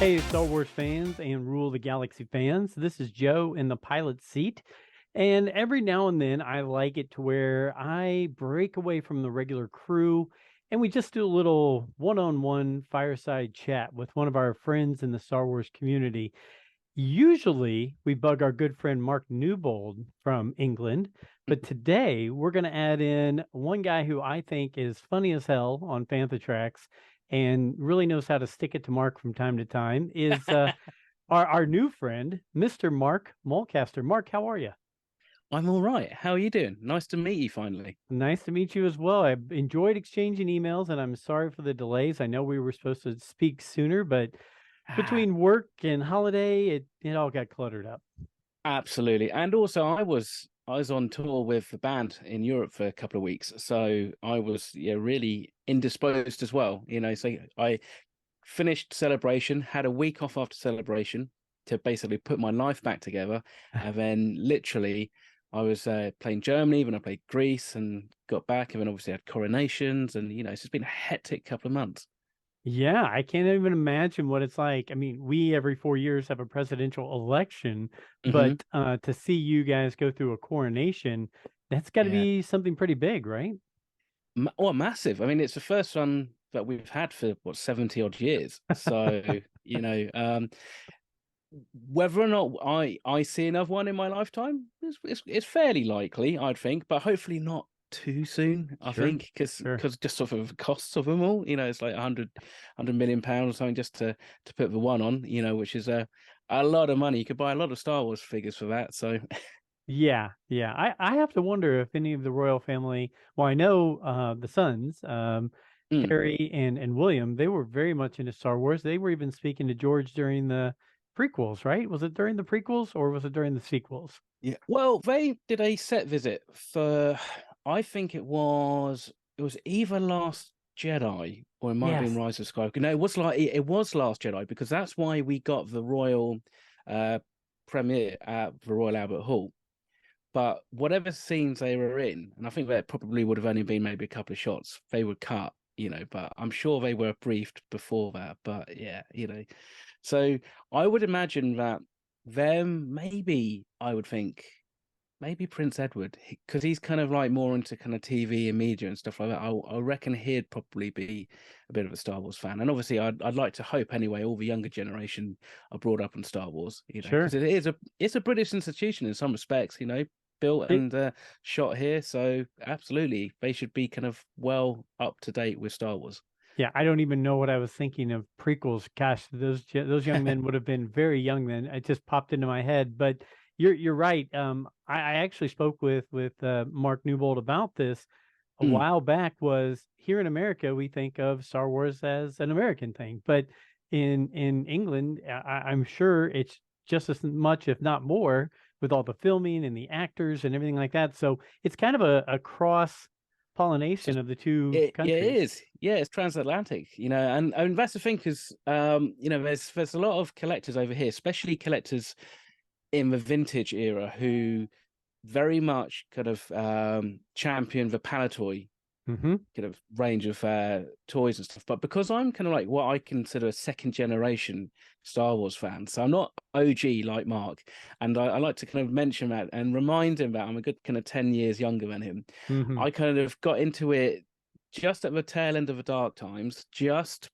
Hey, Star Wars fans and Rule the Galaxy fans. This is Joe in the pilot seat. And every now and then, I like it to where I break away from the regular crew and we just do a little one on one fireside chat with one of our friends in the Star Wars community. Usually, we bug our good friend Mark Newbold from England, but today we're going to add in one guy who I think is funny as hell on Fantha Tracks and really knows how to stick it to Mark from time to time. Is our new friend, Mr. Mark Mulcaster. Mark, how are you? I'm all right. How are you doing? Nice to meet you finally. Nice to meet you as well. I enjoyed exchanging emails, and I'm sorry for the delays. I know we were supposed to speak sooner, but Ah, between work and holiday, it all got cluttered up. absolutely. And also I was on tour with the band in Europe for a couple of weeks. So I was really indisposed as well. So I finished celebration, had a week off after celebration to basically put my life back together. And then literally I was playing Germany, then I played Greece and got back, and then obviously had coronations, and it's just been a hectic couple of months. Yeah, I can't even imagine what it's like. I mean, we every 4 years have a presidential election, Hmm. but to see you guys go through a coronation, that's got to Yeah. be something pretty big, right? Well, massive. I mean, it's the first one that we've had for what 70 odd years. So, whether or not I see another one in my lifetime is fairly likely, I'd think, but hopefully not too soon. I Sure, think because sure. just sort of the costs of them all, it's like 100 million pounds or something just to put the one on, which is a lot of money. You could buy a lot of Star Wars figures for that. So, Yeah, yeah. I have to wonder if any of the royal family, well, I know the sons, mm, Harry and William, they were very much into Star Wars. They were even speaking to George during the prequels, right? Was it during the prequels or was it during the sequels? yeah. Well, they did a set visit for, I think it was either Last Jedi or it might have been Yes. Rise of Skywalker. No, it was Last Jedi because that's why we got the royal uh premiere at the Royal Albert Hall. But whatever scenes they were in, and I think there probably would have only been maybe a couple of shots, they were cut, but I'm sure they were briefed before that. But yeah, so I would imagine that them, maybe I would think maybe Prince Edward, because he's kind of like more into kind of TV and media and stuff like that. I reckon he'd probably be a bit of a Star Wars fan, and obviously I'd like to hope anyway all the younger generation are brought up on Star Wars, because Sure. it's a British institution in some respects, built It, and shot here, so absolutely they should be kind of well up to date with Star Wars. yeah, I don't even know what I was thinking of prequels. Gosh, those young men would have been very young then. It just popped into my head. But you're right. I actually spoke with Mark Newbold about this a Mm, while back. Was here in America, we think of Star Wars as an American thing, but in England, I'm sure it's just as much, if not more, with all the filming and the actors and everything like that. So it's kind of a cross pollination just of the two it countries. is, yeah, it's transatlantic, and that's the thing because there's a lot of collectors over here, especially collectors in the vintage era who very much kind of champion the Palatoy Hmm. kind of range of toys and stuff. But because I'm kind of like what I consider a second generation Star Wars fan, so I'm not OG like Mark, and I like to kind of mention that and remind him that I'm a good kind of 10 years younger than him. Hmm. I kind of got into it just at the tail end of the dark times, just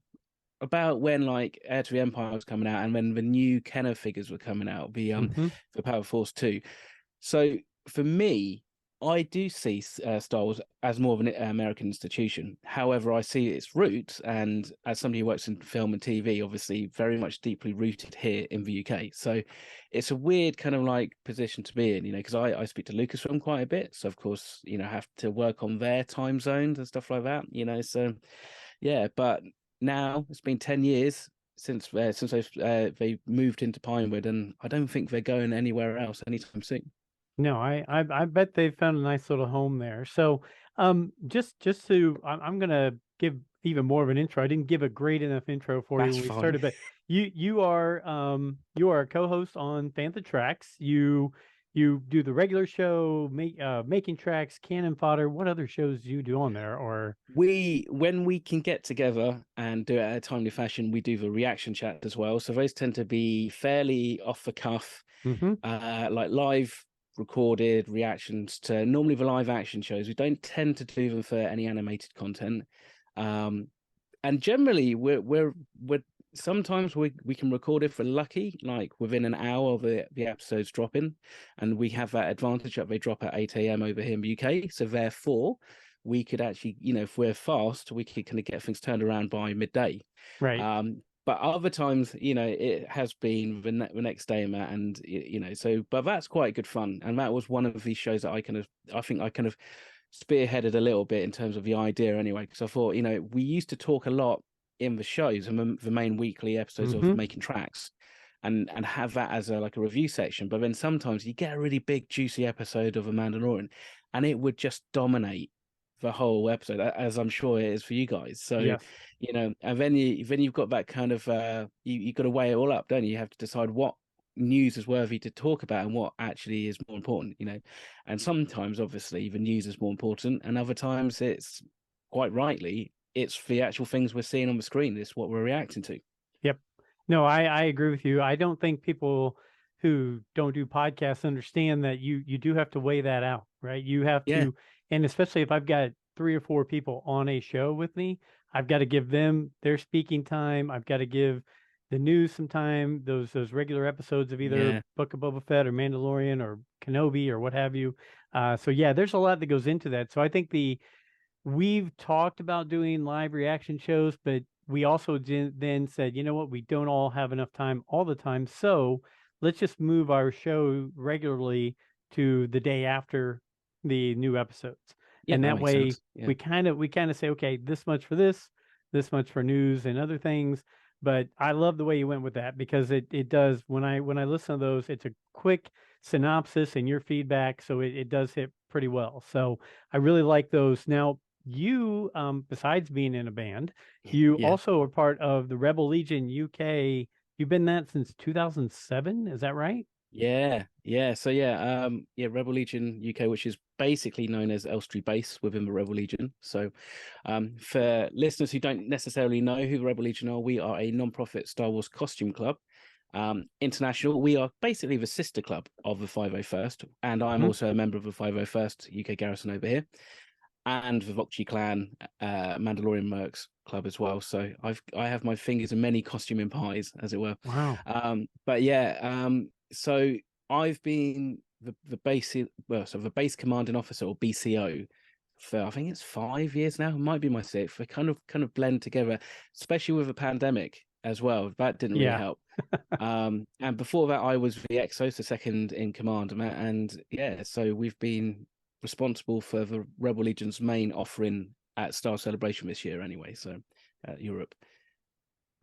about when like Heir to the Empire was coming out and when the new Kenner figures were coming out, Hmm. the Power Force 2. So for me, I do see Star Wars as more of an American institution. However, I see its roots, and as somebody who works in film and TV, obviously very much deeply rooted here in the UK. So it's a weird kind of like position to be in, because I speak to Lucasfilm quite a bit. So of course, have to work on their time zones and stuff like that. So yeah, but now it's been 10 years since they moved into Pinewood, and I don't think they're going anywhere else anytime soon. No, I bet they found a nice little home there. So, just to, I'm gonna give even more of an intro. I didn't give a great enough intro for you That's when we fine. started, but you are a co-host on Fantha Tracks. You you do the regular show, making tracks, cannon fodder. What other shows do you do on there? Or When we can get together and do it at a timely fashion, we do the reaction chat as well. So those tend to be fairly off the cuff, mm-hmm. like live recorded reactions to normally the live action shows. We don't tend to do them for any animated content. And generally we're sometimes we can record if we're lucky, like within an hour of the episodes dropping, and we have that advantage that they drop at 8 a.m. over here in the UK. So therefore we could actually, if we're fast, we could kind of get things turned around by midday. Right. But other times, it has been the next day, Matt, and but that's quite good fun. And that was one of these shows that I think I kind of spearheaded a little bit in terms of the idea anyway, because I thought, we used to talk a lot in the shows and the main weekly episodes mm-hmm. of Making Tracks, and have that as a review section. But then sometimes you get a really big juicy episode of a Mandalorian, and it would just dominate the whole episode, as I'm sure it is for you guys. So Yes. and then you've got that kind of you've got to weigh it all up, don't you? You have to decide what news is worthy to talk about and what actually is more important, and sometimes obviously the news is more important, and other times it's quite rightly it's the actual things we're seeing on the screen, it's what we're reacting to. Yep. No, I agree with you. I don't think people who don't do podcasts understand that you do have to weigh that out, right? You have to, and especially if I've got 3 or 4 people on a show with me, I've got to give them their speaking time. I've got to give the news some time, those regular episodes of either Book of Boba Fett or Mandalorian or Kenobi or what have you. So yeah, there's a lot that goes into that. So I think we've talked about doing live reaction shows, but we also then said, you know what, we don't all have enough time all the time. So let's just move our show regularly to the day after the new episodes. Yeah, and that way yeah. we kind of say, okay, this much for this much for news and other things. But I love the way you went with that, because it does, when I listen to those, it's a quick synopsis and your feedback. So it does hit pretty well. So I really like those. Now, you, besides being in a band, you also are part of the Rebel Legion UK. You've been that since 2007, is that right? Yeah. So Rebel Legion UK, which is basically known as Elstree Base within the Rebel Legion. So for listeners who don't necessarily know who the Rebel Legion are, we are a non-profit Star Wars costume club. International. We are basically the sister club of the 501st, and I'm also a member of the 501st UK Garrison over here, and the Vokchi Clan Mandalorian Mercs Club as well. So I have my fingers in many costuming pies, as it were. Wow. So I've been the base commanding officer, or BCO, for I think it's 5 years now. It might be my 6th. They kind of blend together, especially with the pandemic as well. That didn't really help. And before that, I was the XO, so second in command, and so we've been responsible for the Rebel Legion's main offering at Star Celebration this year anyway, so Europe.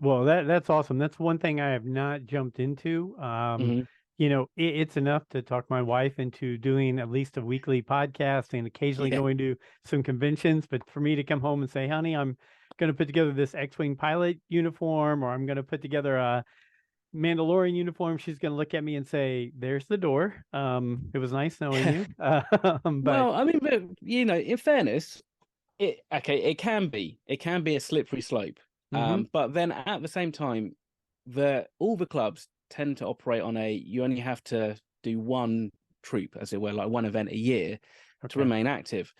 Well, that's awesome. That's one thing I have not jumped into. It's enough to talk my wife into doing at least a weekly podcast and occasionally going to some conventions. But for me to come home and say, honey, I'm going to put together this X-Wing pilot uniform, or I'm going to put together a Mandalorian uniform, she's going to look at me and say, there's the door. It was nice knowing you. Well, I mean, but, in fairness, it can be a slippery slope. But then at the same time, all the clubs tend to operate on you only have to do one troop, as it were, like one event a year to remain active.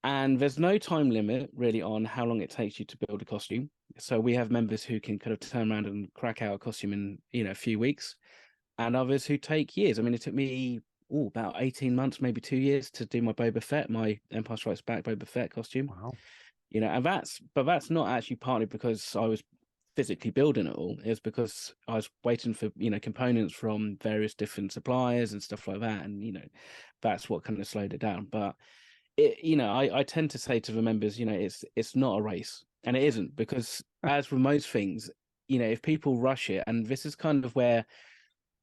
And there's no time limit really on how long it takes you to build a costume. So we have members who can kind of turn around and crack out a costume in a few weeks, and others who take years. I mean, it took me about 18 months, maybe 2 years, to do my Boba Fett, my Empire Strikes Back Boba Fett costume. Wow. And that's not actually partly because I was physically building it all. It's because I was waiting for components from various different suppliers and stuff like that, and that's what kind of slowed it down. But I tend to say to the members, it's not a race, and it isn't, because as with most things, if people rush it, and this is kind of where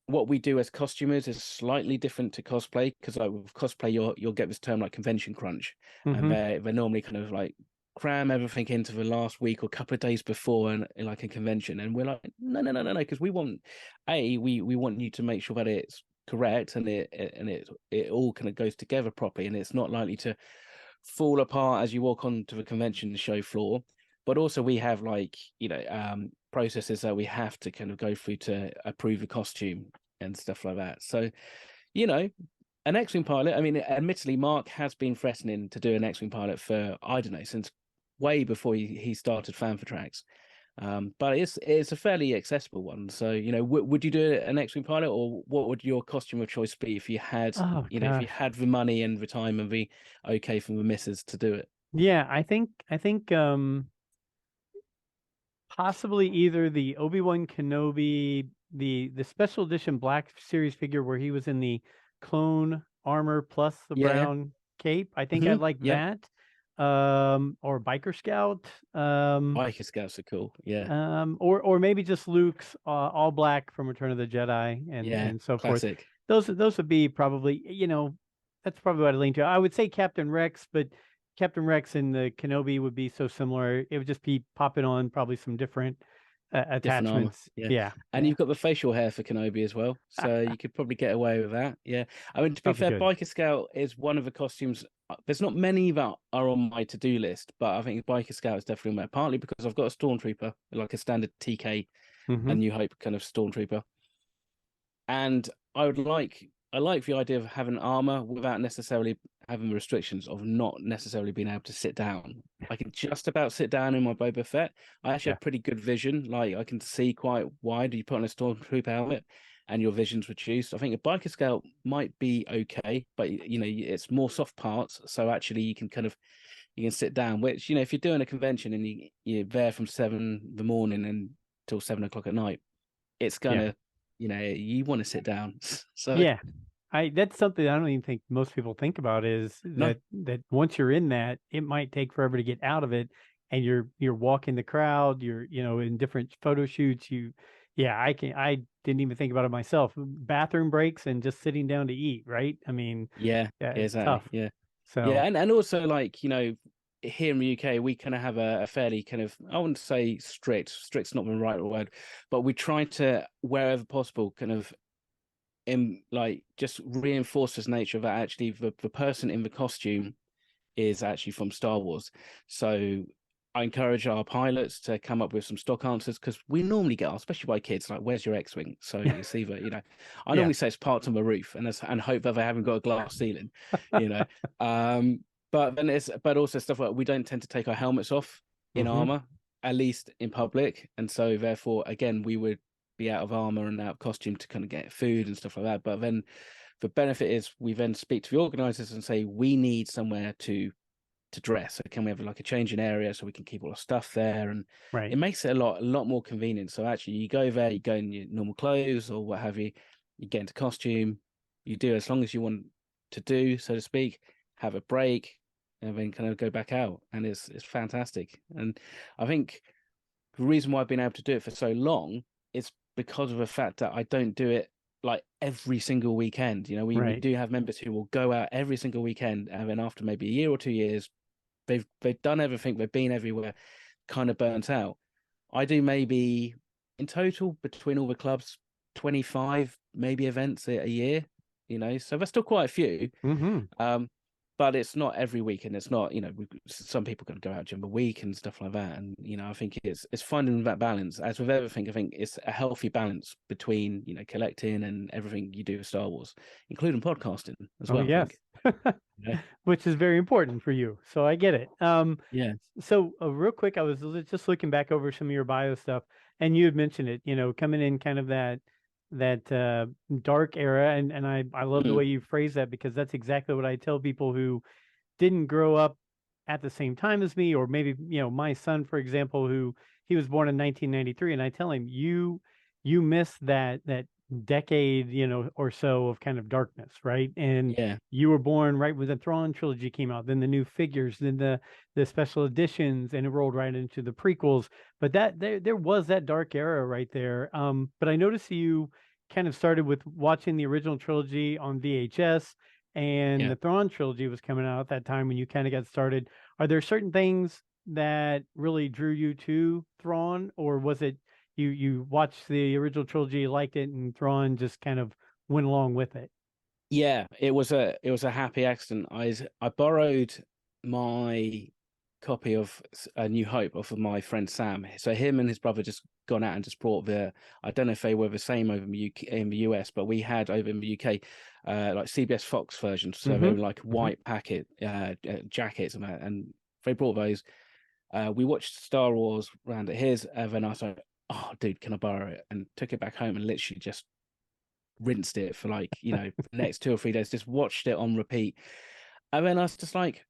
what we do as costumers is slightly different to cosplay, because with cosplay you'll get this term like convention crunch, and they're normally kind of like cram everything into the last week or couple of days before, and like a convention, and we're like no, because we want you to make sure that it's correct, and it all kind of goes together properly, and it's not likely to fall apart as you walk onto the convention show floor. But also we have like, processes that we have to kind of go through to approve the costume and stuff like that. So, you know, an X-Wing pilot, I mean, admittedly, Mark has been threatening to do an X-Wing pilot for, I don't know, since way before he started Fantha Tracks. But it's a fairly accessible one. So, would you do an X-Wing pilot, or what would your costume of choice be if you had, Oh if you gosh. had the money and the time and the okay from the missus to do it? Yeah, I think possibly either the Obi-Wan Kenobi, the special edition Black Series figure where he was in the clone armor plus the Yeah, yeah. brown cape. I think I like Yeah. that. Or Biker Scout. Biker Scouts are cool. Yeah. Or maybe just Luke's all black from Return of the Jedi Yeah. and so forth. Classic. Those would be probably, that's probably what I lean to. I would say Captain Rex, but Captain Rex and the Kenobi would be so similar. It would just be popping on probably some different Different armor. attachments. Yeah. Yeah, And yeah. you've got the facial hair for Kenobi as well. So you could probably get away with that. Yeah. I mean, to be Probably fair, good. Biker Scout is one of the costumes. There's not many that are on my to-do list, but I think Biker Scout is definitely on there, partly because I've got a Stormtrooper, like a standard TK, a Hmm. New Hope kind of Stormtrooper. And I like the idea of having armor without necessarily having restrictions of not necessarily being able to sit down. I can just about sit down in my Boba Fett. I actually Yeah, have pretty good vision. Like I can see quite wide. You put on a Stormtrooper helmet and your vision's reduced. I think a Biker Scout might be okay, but it's more soft parts. So actually you can sit down, which, if you're doing a convention and you're there from 7 in the morning until 7 o'clock at night, it's yeah, gonna, you want to sit down. So yeah. That's something I don't even think most people think about is no, that once you're in that, it might take forever to get out of it, and you're walking the crowd, you're in different photo shoots. Yeah, I didn't even think about it myself. Bathroom breaks and just sitting down to eat, right? I mean, yeah, yeah, yeah, it's exactly. tough. Yeah. Yeah, So, and also like, here in the UK, we kind of have a fairly kind of, I wouldn't say strict's not the right word, but we try to, wherever possible, kind of in like just reinforce this nature that actually the person in the costume is actually from Star Wars. So I encourage our pilots to come up with some stock answers, because we normally get asked, especially by kids, like, "Where's your X-wing?" So it's either, I yeah. normally say it's parked on the roof, and hope that they haven't got a glass ceiling, you know. Um, but also stuff like, we don't tend to take our helmets off in Hmm. armor, at least in public, and so therefore, again, we would be out of armor and out of costume to kind of get food and stuff like that. But then the benefit is we then speak to the organizers and say, we need somewhere to dress. So can we have like a changing area so we can keep all our stuff there? And Right. it makes it a lot more convenient. So actually you go there, you go in your normal clothes or what have you, you get into costume, you do as long as you want to do, so to speak, have a break, and then kind of go back out. And it's fantastic. And I think the reason why I've been able to do it for so long is because of the fact that I don't do it like every single weekend. We Right. do have members who will go out every single weekend, and then after maybe a year or 2 years, they've done everything, they've been everywhere, kind of burnt out. I do maybe in total between all the clubs 25 maybe events a year, so there's still quite a few. Hmm. Um, but it's not every week, and it's not, some people can go out during the week and stuff like that. And I think it's finding that balance. As with everything, I think it's a healthy balance between collecting and everything you do with Star Wars, including podcasting as Oh well, I yes. think. Yeah. Which is very important for you. So I get it. Yeah. So real quick, I was just looking back over some of your bio stuff, and you had mentioned it, coming in kind of that dark era, and I love the Mm, way you phrase that, because that's exactly what I tell people who didn't grow up at the same time as me, or maybe, my son, for example, who he was born in 1993, and I tell him, you miss that decade, or so of kind of darkness, right? And yeah. you were born right when the Thrawn trilogy came out, then the new figures, then the special editions, and it rolled right into the prequels. But that there was that dark era right there. But I noticed you kind of started with watching the original trilogy on VHS, and Yeah. the Thrawn trilogy was coming out at that time when you kind of got started. Are there certain things that really drew you to Thrawn, or was it you watched the original trilogy, liked it, and Thrawn just kind of went along with it. Yeah, it was a happy accident. I borrowed my copy of A New Hope off of my friend Sam. So him and his brother just gone out and just brought I don't know if they were the same over in the UK, in the US, but we had over in the UK like CBS Fox versions. So they Mm-hmm. were like white packet jackets and they brought those. We watched Star Wars round at his, and then I was like, "Oh, dude, can I borrow it?" And took it back home and literally just rinsed it for like, the next 2 or 3 days, just watched it on repeat. And then I was just like,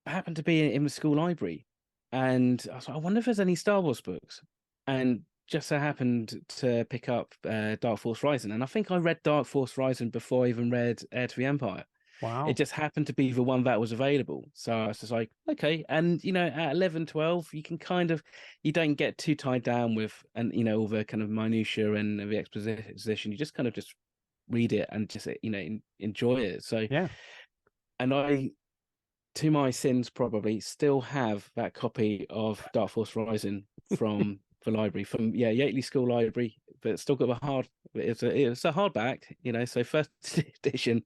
I happened to be in the school library, and I was like, I wonder if there's any Star Wars books. And just so happened to pick up Dark Force Rising. And I think I read Dark Force Rising before I even read Heir to the Empire. It Wow. just happened to be the one that was available. So I was just like, okay. And, at 11, 12, you can you don't get too tied down with, and, all the kind of minutiae and the exposition. You just kind of just read it and just, enjoy it. So, Yeah. and I, to my sins, probably still have that copy of Dark Force Rising from the library, from Yateley School Library, but it's still got it's a hardback, so first edition.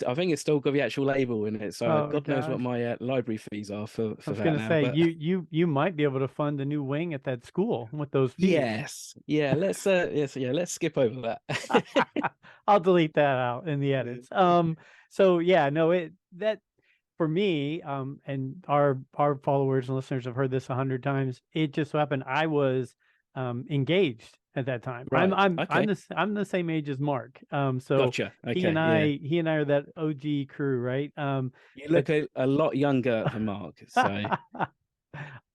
I think it's still got the actual label in it. So Oh God knows what gosh. my library fees are I for was that gonna now. say But you might be able to fund a new wing at that school with those fees. yes, yeah, let's skip over that. I'll delete that out in the edits. So yeah, no, that for me, and our followers and listeners have heard this 100 times. It just so happened I was engaged at that time. I'm Right. I'm I'm Okay. the same age as Mark. So Gotcha. he and Okay. Yeah. I are that OG crew, right? You But look a lot younger than Mark, so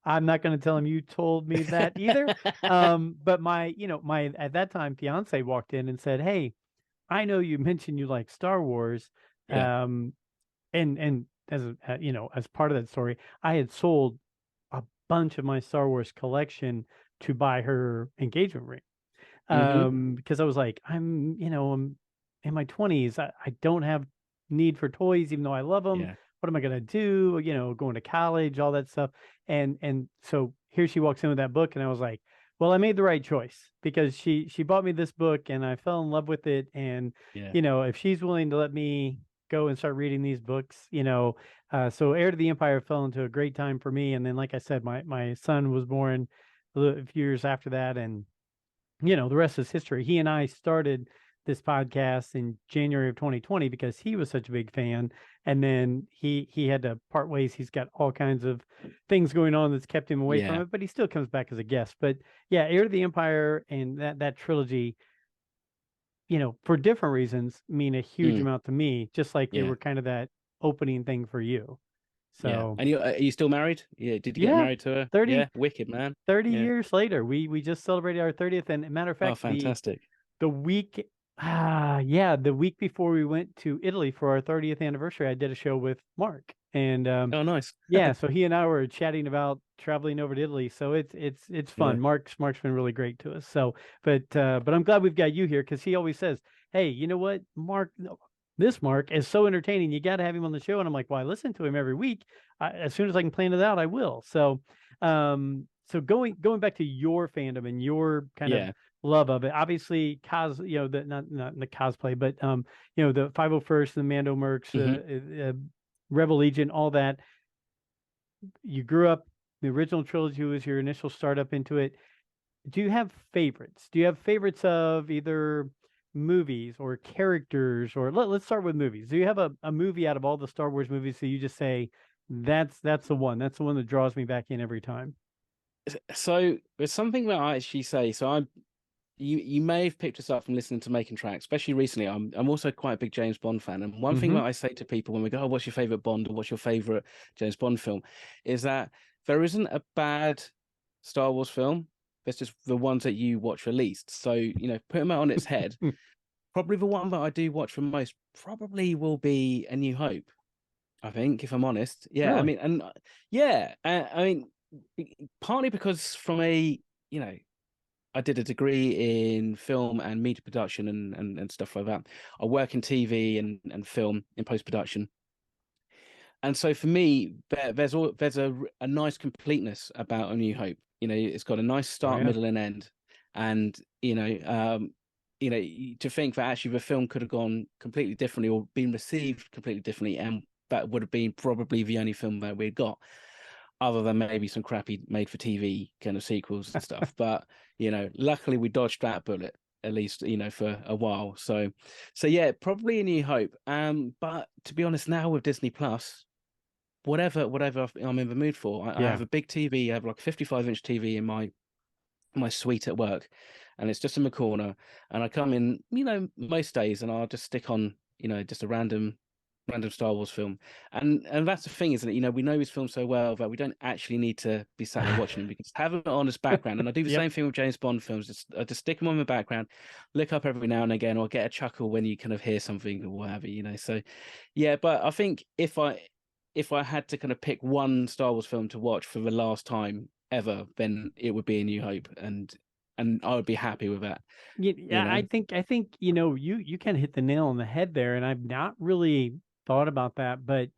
I'm not going to tell him you told me that either. But my at that time fiance walked in and said, "Hey, I know you mentioned you like Star Wars, yeah. um, and as as part of that story, I had sold a bunch of my Star Wars collection to buy her engagement ring. Mm-hmm. Because I was like, I'm in my 20s. I don't have need for toys, even though I love them. Yeah. What am I gonna do? Going to college, all that stuff. And so here she walks in with that book, and I was like, well, I made the right choice because she bought me this book, and I fell in love with it. And Yeah. if she's willing to let me go and start reading these books, so Heir to the Empire fell into a great time for me. And then, like I said, my son was born a few years after that, and the rest is history. He and I started this podcast in January of 2020 because he was such a big fan, and then he had to part ways. He's got all kinds of things going on that's kept him away from Yeah. it, but he still comes back as a guest. But yeah, Heir to the Empire and that trilogy, for different reasons, mean a huge Mm. amount to me, just like they Yeah. were kind of that opening thing for you. Yeah. So And are you still married? Yeah. Did you get yeah, married to her? 30 Yeah. Wicked, man. 30 Yeah. years later, we just celebrated our 30th. And matter of Oh, fact, fantastic. the week the week before we went to Italy for our 30th anniversary, I did a show with Mark. And Oh, nice. yeah, so he and I were chatting about traveling over to Italy. So it's Yeah. fun. Mark's been really great to us. So but I'm glad we've got you here because he always says, "Hey, you know what, Mark, no, this Mark is so entertaining. You got to have him on the show." And I'm like, "Well, I listen to him every week. As soon as I can plan it out, I will." So going back to your fandom and your kind of Yeah. love of it. Obviously, the not the cosplay, but the 501st, the Mando Mercs, Hmm. Rebel Legion, all that. You grew up. The original trilogy was your initial startup into it. Do you have favorites? Do you have favorites of either movies or characters, or let's start with movies. Do you have a movie out of all the Star Wars movies that you just say that's the one? That's the one that draws me back in every time. So there's something that I actually say. So you may have picked this up from listening to Making Tracks, especially recently. I'm also quite a big James Bond fan, and one thing Mm-hmm. that I say to people when we go, "Oh, what's your favorite Bond or what's your favorite James Bond film?" is that there isn't a bad Star Wars film. There's just the ones that you watch the least. So put them out on its head. Probably the one that I do watch the most probably will be A New Hope. I think, if I'm honest. Yeah, I Really? mean, and yeah, I mean, partly because from I did a degree in film and media production and stuff like that. I work in TV and film in post production, and so for me, there's a nice completeness about A New Hope. It's got a nice Oh start, yeah. middle, and end, and to think that actually the film could have gone completely differently or been received completely differently, and that would have been probably the only film that we'd got, other than maybe some crappy made for TV kind of sequels and stuff. But luckily we dodged that bullet, at least for a while. So yeah, probably A New Hope. But to be honest, now with Disney Plus, whatever I'm in the mood for, I Yeah. have a big TV. I have like a 55-inch TV in my suite at work, and it's just in the corner, and I come in most days, and I'll just stick on just a random Star Wars film. And that's the thing, isn't it? We know these films so well that we don't actually need to be sat there watching them. We can just have them on as background. And I do the Yep. same thing with James Bond films. I just stick them on the background, look up every now and again, or get a chuckle when you kind of hear something or whatever. So yeah, but I think if I had to kind of pick one Star Wars film to watch for the last time ever, then it would be A New Hope, and I would be happy with that. Yeah, I think you kind of hit the nail on the head there, and I've not really thought about that, but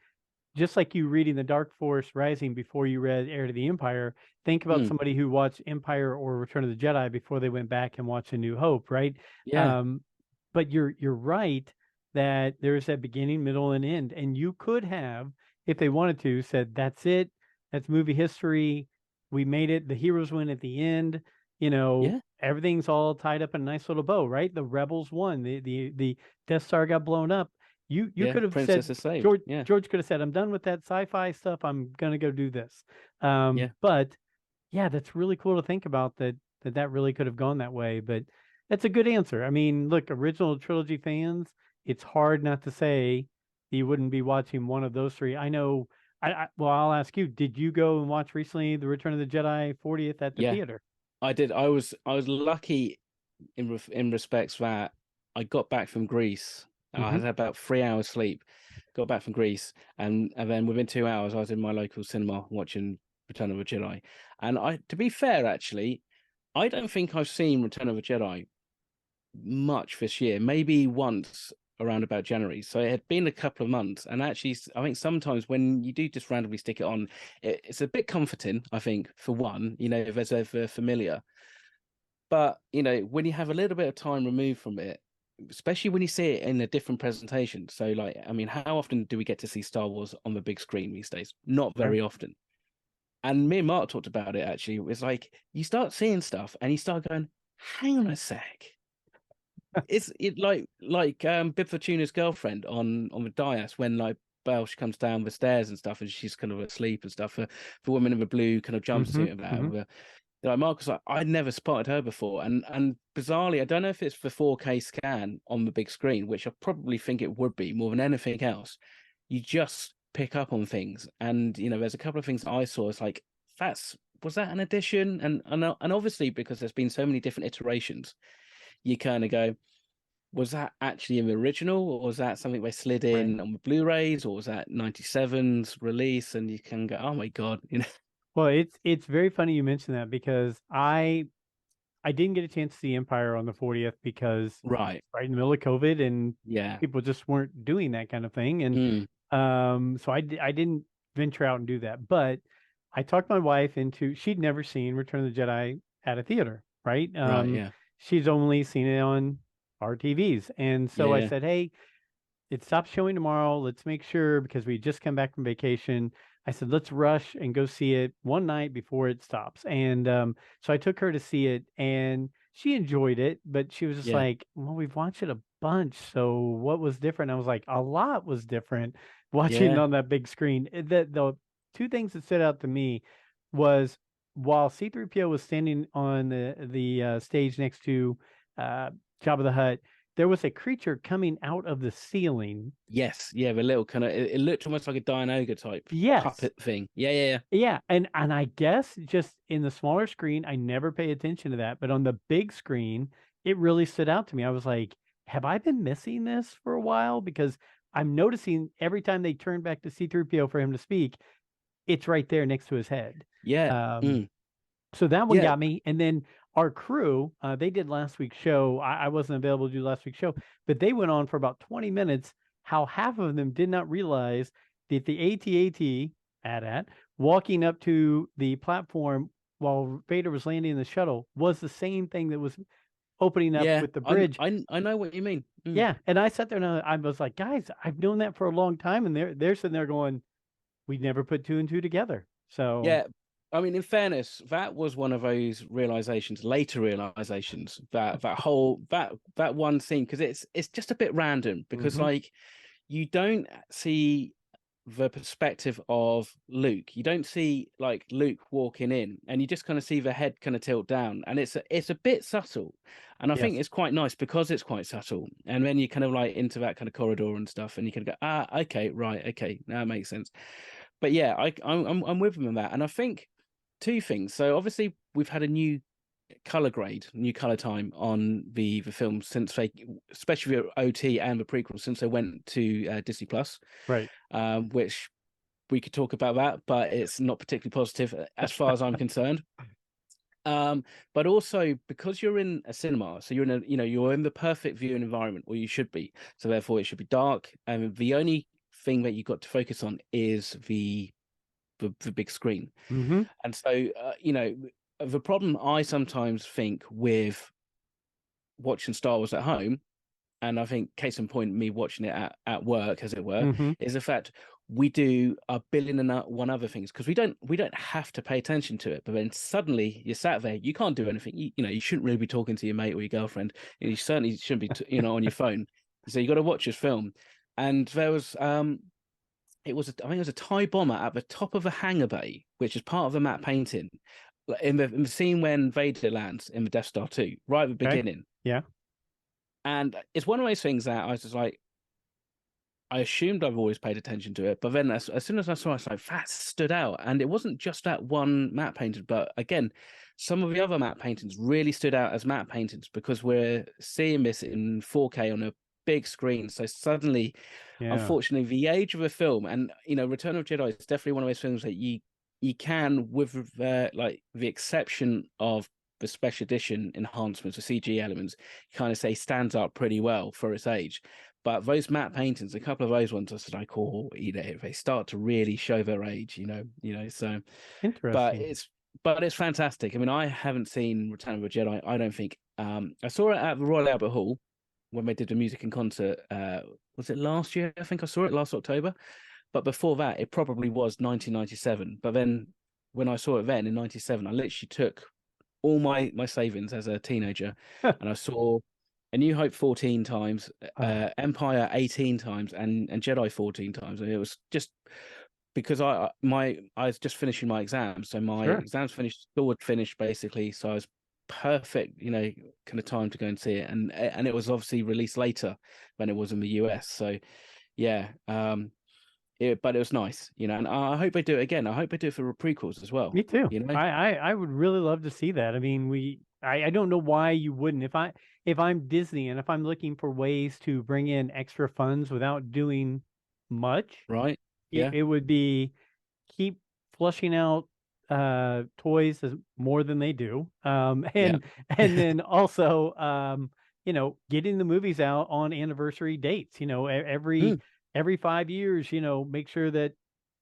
just like you reading The Dark Force Rising before you read Heir to the Empire, think about Mm, somebody who watched Empire or Return of the Jedi before they went back and watched A New Hope, right? yeah, Um, but you're right that there's that beginning, middle, and end, and you could have, if they wanted to, said that's it, that's movie history, we made it, the heroes win at the end, yeah, everything's all tied up in a nice little bow, right? The rebels won, the Death Star got blown up. You yeah. could have Princess said is saved. George Yeah, George could have said, "I'm done with that sci-fi stuff. I'm gonna go do this." yeah, But yeah, that's really cool to think about that really could have gone that way. But that's a good answer. I mean, look, original trilogy fans, it's hard not to say you wouldn't be watching one of those three. I know. Well, I'll ask you. Did you go and watch recently the Return of the Jedi 40th at the yeah. theater? I did. I was lucky in respects that I got back from Greece. I Hmm. had about 3 hours sleep. Got back from Greece, and then within 2 hours, I was in my local cinema watching Return of the Jedi. And to be fair, actually, I don't think I've seen Return of the Jedi much this year. Maybe once around about January. So it had been a couple of months, and actually, I think sometimes when you do just randomly stick it on, it's a bit comforting. I think for one, if there's a familiar. But when you have a little bit of time removed from it, especially when you see it in a different presentation. So, like, I mean, how often do we get to see Star Wars on the big screen these days? Not Sure. very often. And me and Mark talked about it actually. It's like you start seeing stuff and you start going, hang on a sec. It's it like Bib Fortuna's girlfriend on the dais when like Belsh comes down the stairs and stuff and she's kind of asleep and stuff. The woman in the blue kind of Hmm. jumpsuit and that. Hmm. Like Marcus, like I'd never spotted her before, and bizarrely, I don't know if it's the 4K scan on the big screen, which I probably think it would be more than anything else. You just pick up on things, and there's a couple of things I saw. It's like was that an addition? And obviously because there's been so many different iterations, you kind of go, was that actually in the original, or was that something they slid Right. in on the Blu-rays, or was that 97's release? And you can go, oh my god, Well, it's very funny you mentioned that because I didn't get a chance to see Empire on the 40th because right? right in the middle of COVID and Yeah. people just weren't doing that kind of thing. And Mm, so I didn't venture out and do that. But I talked my wife into, she'd never seen Return of the Jedi at a theater, right? right. Yeah. She's only seen it on our TVs. And Yeah. so I Yeah. said, hey, it stops showing tomorrow. Let's make sure because we just come back from vacation. I said, let's rush and go see it one night before it stops. And so I took her to see it and she enjoyed it, but she was just Yeah. like, well, we've watched it a bunch. So what was different? I was like, a lot was different watching it Yeah. on that big screen. The two things that stood out to me was while C3PO was standing on the stage next to uh, Jabba the Hutt, there was a creature coming out of the ceiling. Yes. Yeah. The little kind of it looked almost like a Dianoga type Yes. puppet thing. Yeah. Yeah. Yeah. And I guess just in the smaller screen, I never pay attention to that. But on the big screen, it really stood out to me. I was like, have I been missing this for a while? Because I'm noticing every time they turn back to C3PO for him to speak, it's right there next to his head. Yeah. Um, Mm, So that one yeah. got me. And then our crew, they did last week's show. I wasn't available to do last week's show, but they went on for about 20 minutes. How half of them did not realize that the AT-AT AT-AT walking up to the platform while Vader was landing in the shuttle was the same thing that was opening up Yeah, with the bridge. I know what you mean. Yeah, and I sat there and I was like, guys, I've known that for a long time, and they're sitting there going, we never put two and two together. So Yeah, I mean, in fairness, that was one of those realizations, later realizations, that one scene, because it's just a bit random, because mhm. like you don't see the perspective of Luke. You don't see like Luke walking in, and you just kind of see the head kind of tilt down, and it's a bit subtle, and I think Yes, it's quite nice because it's quite subtle. And then you kind of like into that kind of corridor and stuff, and you can go, okay, right, okay, now that makes sense. But yeah, I'm with him on that, and I think two things. So obviously we've had a new color grade, new color time on the film since they, especially the OT and the prequel, since they went to Disney Plus, right. which we could talk about that, but it's not particularly positive as far as I'm concerned. But also because you're in a cinema, so you're in a, you're in the perfect viewing environment, or you should be. So therefore, it should be dark, and the only thing that you've got to focus on is the big screen. Mm-hmm. And so, the problem I sometimes think with watching Star Wars at home, and I think case in point, me watching it at work, as it were, Mm-hmm. is the fact we do a billion and one other things, because we don't have to pay attention to it. But then suddenly you're sat there, you can't do anything. You shouldn't really be talking to your mate or your girlfriend. You certainly shouldn't be, on your phone. So you got to watch this film. And there was I think it was a Thai bomber at the top of a hangar bay, which is part of the matte painting, in the scene when Vader lands in the Death Star 2, right at the Okay. beginning. Yeah. And it's one of those things that I was just like, I assumed I've always paid attention to it, but then as soon as I saw it, I was like, that stood out. And it wasn't just that one matte painting, but again, some of the other matte paintings really stood out as matte paintings, because we're seeing this in 4K on a big screen. So suddenly, Yeah. unfortunately, the age of a film, and Return of Jedi is definitely one of those films that you can, with like the exception of the special edition enhancements, the CG elements, kind of say stands up pretty well for its age. But those matte paintings, a couple of those ones, I was like, oh, they start to really show their age, So, but Interesting. it's fantastic. I mean, I haven't seen Return of the Jedi. I don't think. I saw it at the Royal Albert Hall when they did the music and concert. Was it last year? I think I saw it last October. But before that, it probably was 1997. But then when I saw it then in 97, I literally took all my savings as a teenager, and I saw A New Hope 14 times, Empire 18 times, and Jedi 14 times. And it was just because I was just finishing my exams, so my Sure. exams finished, school would finish basically, so I was perfect, kind of time to go and see it, and it was obviously released later than it was in the US. So yeah, but it was nice, and I hope they do it again. I hope they do it for prequels as well. Me too. I would really love to see that. I mean, I don't know why you wouldn't. If I'm Disney and if I'm looking for ways to bring in extra funds without doing much, Right? Yeah, it would be keep flushing out toys as more than they do. yeah. And then also getting the movies out on anniversary dates, Mm, every 5 years, make sure that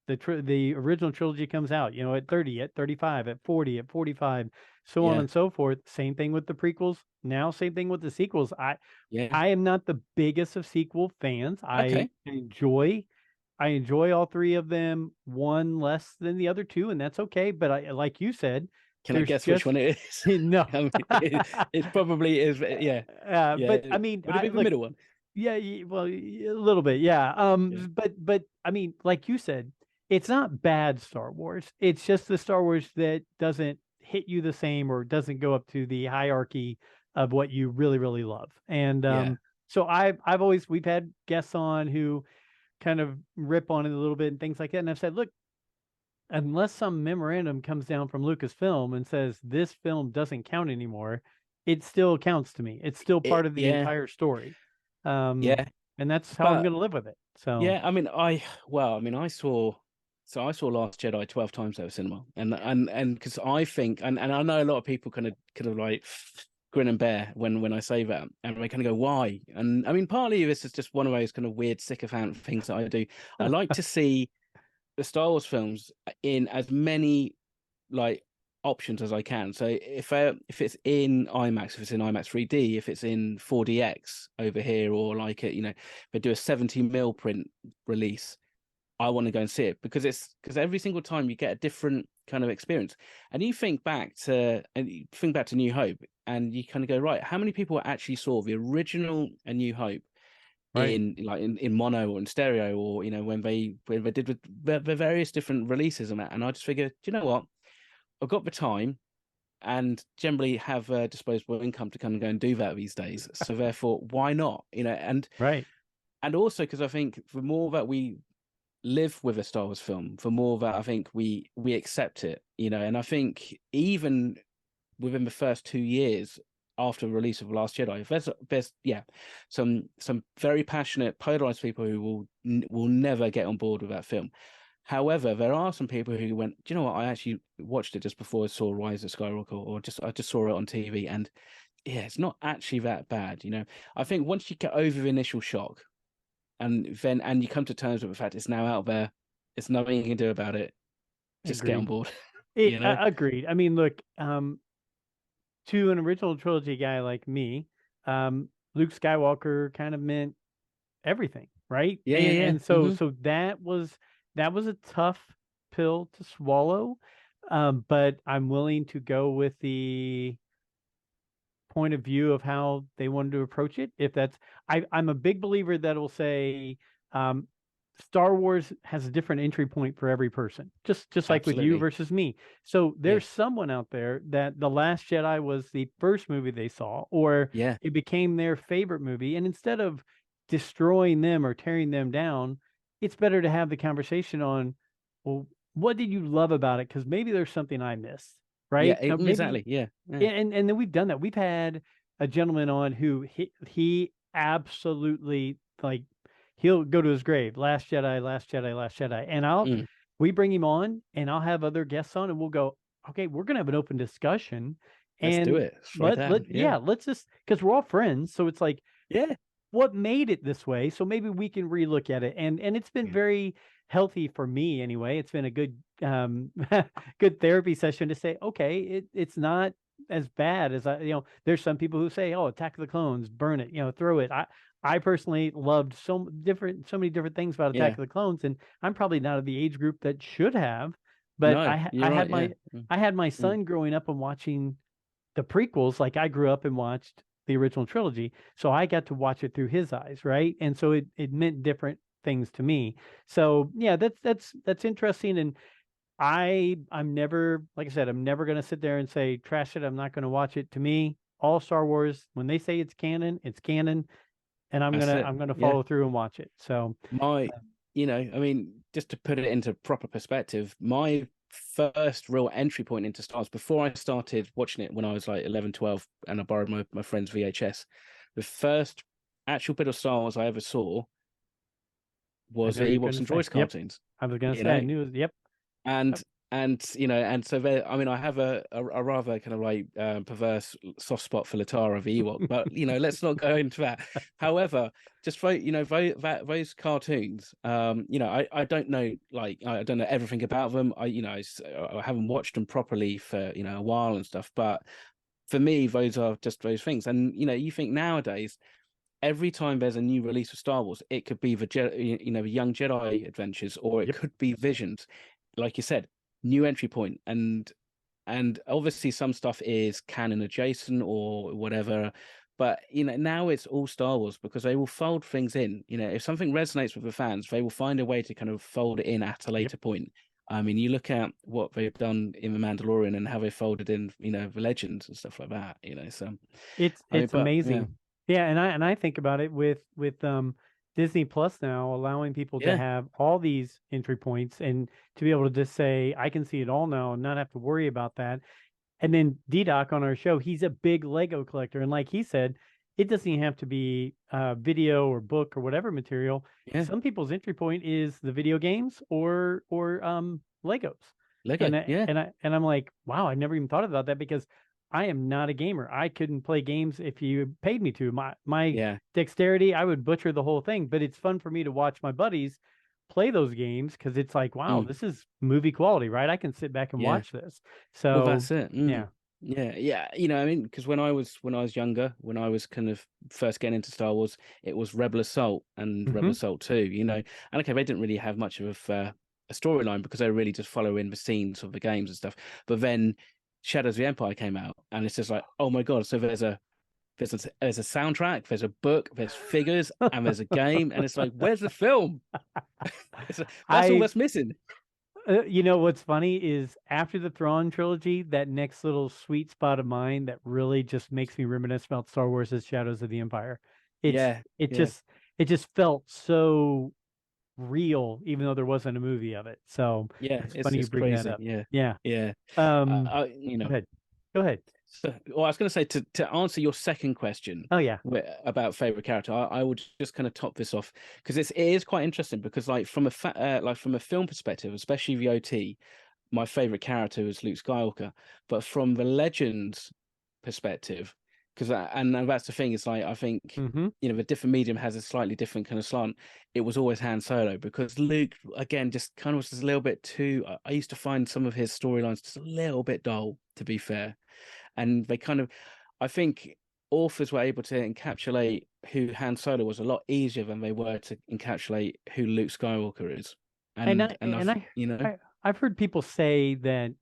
the original trilogy comes out, at 30, at 35, at 40, at 45, so on yeah, and so forth. Same thing with the prequels. Now, same thing with the sequels. yeah. I am not the biggest of sequel fans. Okay. I enjoy all three of them, one less than the other two, and that's okay. But like you said, Can I there's guess which just one it is? no. I mean, it probably is. Yeah, yeah. But I mean, Would it be the middle one? yeah, well, a little bit, yeah. Yeah. But I mean, like you said, it's not bad Star Wars. It's just the Star Wars that doesn't hit you the same or doesn't go up to the hierarchy of what you really, really love. And Yeah. so I've always we've had guests on who kind of rip on it a little bit and things like that. And I've said, look, unless some memorandum comes down from Lucasfilm and says this film doesn't count anymore, it still counts to me. It's still part of the Yeah. entire story. Um, Yeah. and that's how I'm But going to live with it. So, yeah, I mean, I saw Last Jedi 12 times over cinema, and because I think, and I know a lot of people kind of like grin and bear when I say that, and they kind of go, why? And I mean, partly this is just one of those kind of weird sycophant things that I do. I like to see the Star Wars films in as many like options as I can. So if it's in IMAX, if it's in IMAX 3D, if it's in 4DX over here, or like it, if they do a 70 mm print release, I want to go and see it because every single time you get a different kind of experience. And you think back to New Hope, and you kind of go, right, how many people actually saw the original A New Hope Right. in mono or in stereo, or when they did with the various different releases and that. And I just figured, you know what, I've got the time and generally have disposable income to come and go and do that these days. So therefore, why not? Right. And also because I think the more that we live with a Star Wars film, the more that I think we accept it. And I think even within the first 2 years after the release of Last Jedi, there's some very passionate, polarized people who will never get on board with that film. However, there are some people who went, do you know what? I actually watched it just before I saw Rise of Skywalker, or I just saw it on TV, and yeah, it's not actually that bad. I think once you get over the initial shock, and you come to terms with the fact it's now out there, there's nothing you can do about it. Just get on Agreed. board. you know? Agreed. I mean, look, to an original trilogy guy like me, Luke Skywalker kind of meant everything, right? Yeah, yeah, And yeah. so that was a tough pill to swallow. But I'm willing to go with the point of view of how they wanted to approach it. If that's, I'm a big believer that will say, um, Star Wars has a different entry point for every person, just like with you Absolutely. versus me. So Yeah, there's someone out there that The Last Jedi was the first movie they saw, or yeah, it became their favorite movie, and instead of destroying them or tearing them down, it's better to have the conversation on, well, what did you love about it? Because maybe there's something I missed, yeah. right? Maybe Exactly. Yeah, yeah, and then we've done that. We've had a gentleman on who he absolutely like he'll go to his grave, Last Jedi, Last Jedi, Last Jedi. And mm, we bring him on and I'll have other guests on and we'll go, okay, we're gonna have an open discussion. let's do And it. Throw down. Yeah, let's just because we're all friends. So it's like, yeah, what made it this way? So maybe we can relook at it. And it's been yeah, very healthy for me anyway. It's been a good good therapy session to say, okay, it's not as bad as there's some people who say, oh, Attack of the Clones, burn it, throw it. I personally loved so many different things about Attack yeah. of the Clones, and I'm probably not of the age group that should have, but No, you're right. Yeah, mm, I had my mm, son growing up and watching the prequels like I grew up and watched the original trilogy. So I got to watch it through his eyes, right? And so it meant different things to me. So yeah, that's interesting. And I'm never, like I said, I'm never gonna sit there and say trash it. I'm not gonna watch it. To me, all Star Wars, when they say it's canon, and that's it. I'm gonna Yeah. follow through and watch it. So My, I mean, just to put it into proper perspective, my first real entry point into Star Wars, before I started watching it when I was like 11, 12, and I borrowed my friend's VHS, the first actual bit of Star Wars I ever saw I was know the what you're Ewoks gonna and say. Droids Yep. cartoons, I was gonna you say I know, knew yep. and and so there, I mean, I have a rather kind of like perverse soft spot for Latara the Ewok, but let's not go into that. However, just for those cartoons, I don't know, like I don't know everything about them. I haven't watched them properly for a while and stuff, but for me, those are just those things. And you think nowadays, every time there's a new release of Star Wars, it could be the Young Jedi Adventures, or it Yep. could be Visions. Like you said, new entry point, and obviously some stuff is canon adjacent or whatever. But now it's all Star Wars because they will fold things in. If something resonates with the fans, they will find a way to kind of fold it in at a Yep. later point. I mean, you look at what they've done in The Mandalorian and how they folded in, the legends and stuff like that. So I mean, It's but yeah, amazing. Yeah, and I think about it with Disney Plus now allowing people to yeah. have all these entry points and to be able to just say I can see it all now and not have to worry about that. And then D-Doc on our show, he's a big Lego collector, and like he said, it doesn't even have to be video or book or whatever material. Yeah, Some people's entry point is the video games or Legos. Lego. Yeah, And I'm like, wow, I never even thought about that because I am not a gamer. I couldn't play games if you paid me to. My yeah, dexterity, I would butcher the whole thing, but it's fun for me to watch my buddies play those games because it's like, wow, Mm. this is movie quality, right? I can sit back and Yeah. watch this. Well, So that's it. yeah. Yeah, yeah. You know, I mean, because when I was younger, when I was kind of first getting into Star Wars, it was Rebel Assault and Rebel Hmm. Assault 2, you know. And okay, they didn't really have much of a storyline because they were really just following the scenes of the games and stuff. But then Shadows of the Empire came out, and it's just like, oh my God, so there's a soundtrack, there's a book, there's figures, and there's a game, and it's like, where's the film? That's all I that's missing. You know what's funny is after the Thrawn trilogy, that next little sweet spot of mine that really just makes me reminisce about Star Wars is Shadows of the Empire. It's Yeah, it yeah. just it just felt so real, even though there wasn't a movie of it. So Yeah, it's it's funny you it's bring that crazy. up. Yeah, Yeah. yeah. Um, Go ahead. Go ahead. So, well, I was going to say to answer your second question Oh yeah. about favorite character, I would just kind of top this off because it is quite interesting because like from a film perspective, especially the OT, my favorite character is Luke Skywalker, but from the Legends perspective, because and that's the thing, it's like I think Mm-hmm. the different medium has a slightly different kind of slant. It was always Han Solo because Luke again just kind of was just a little bit too. I used to find some of his storylines just a little bit dull, to be fair, and they kind of, I think authors were able to encapsulate who Han Solo was a lot easier than they were to encapsulate who Luke Skywalker is, And and I and I, and I, you know, I I've heard people say that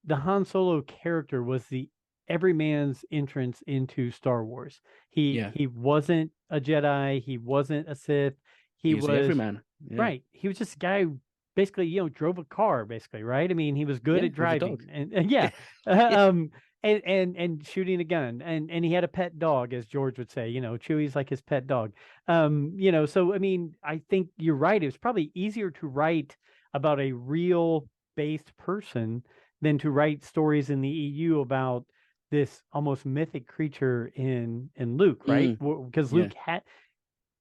the Han Solo character was the everyman's entrance into Star Wars. He yeah, he wasn't a Jedi, he wasn't a Sith. He he was the was everyman. Yeah, right. He was just a guy who basically, drove a car basically, right? I mean, he was good yeah, at with a dog. driving and yeah. Yeah, Um and shooting a gun and he had a pet dog as George would say, Chewie's like his pet dog. So I mean, I think you're right. It was probably easier to write about a real based person than to write stories in the EU about this almost mythic creature in Luke, right? mm, Because yeah, Luke had,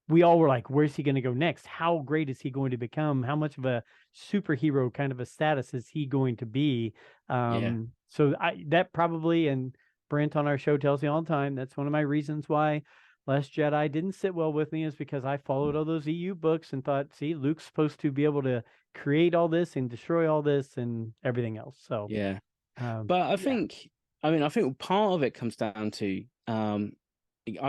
we all were like, where's he going to go next? How great is he going to become? How much of a superhero kind of a status is he going to be? yeah, So that probably, and Brent on our show tells me all the time, that's one of my reasons why Last Jedi didn't sit well with me is because I followed all those EU books and thought, see, Luke's supposed to be able to create all this and destroy all this and everything else. So, yeah. um, But I yeah, think, I mean, I think part of it comes down to, I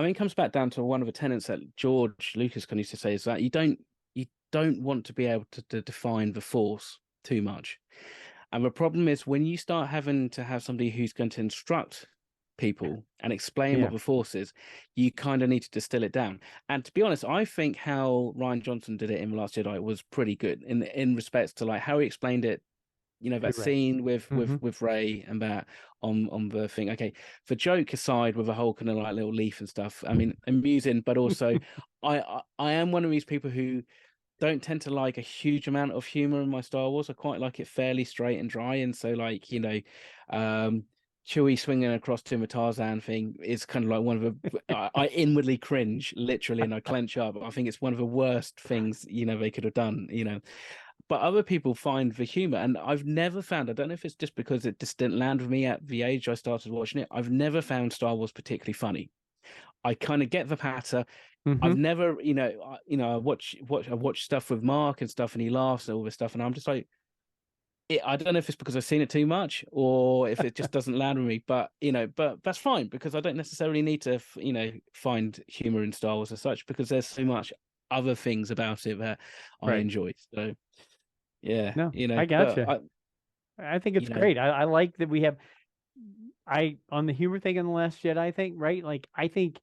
mean, it comes back down to one of the tenets that George Lucas can used to say is that you don't want to be able to define the force too much. And the problem is when you start having to have somebody who's going to instruct people and explain what yeah, the force is, you kind of need to distill it down. And to be honest, I think how Ryan Johnson did it in The Last Jedi was pretty good in respects to like how he explained it. to That Ray. scene with Hmm. Ray and that on the thing. Okay, the joke aside, with the whole kind of like little leaf and stuff. I mean, amusing, but also, I am one of these people who don't tend to like a huge amount of humor in my Star Wars. I quite like it fairly straight and dry. And so, like, Chewie swinging across to the Tarzan thing is kind of like one of the. I inwardly cringe, literally, and I clench up. I think it's one of the worst things they could have done. But other people find the humor, and I've never found. I don't know if it's just because it just didn't land with me at the age I started watching it. I've never found Star Wars particularly funny. I kind of get the patter. Hmm. I've never, I watch stuff with Mark and stuff, and he laughs and all this stuff, and I'm just like, I don't know if it's because I've seen it too much or if it just doesn't land with me, but that's fine because I don't necessarily need to, find humor in Star Wars as such because there's so much other things about it that I Right. enjoy. So yeah, No, I but gotcha. I think it's you know, great. I like that we have on the humor thing in the Last Jedi thing, right? Like I think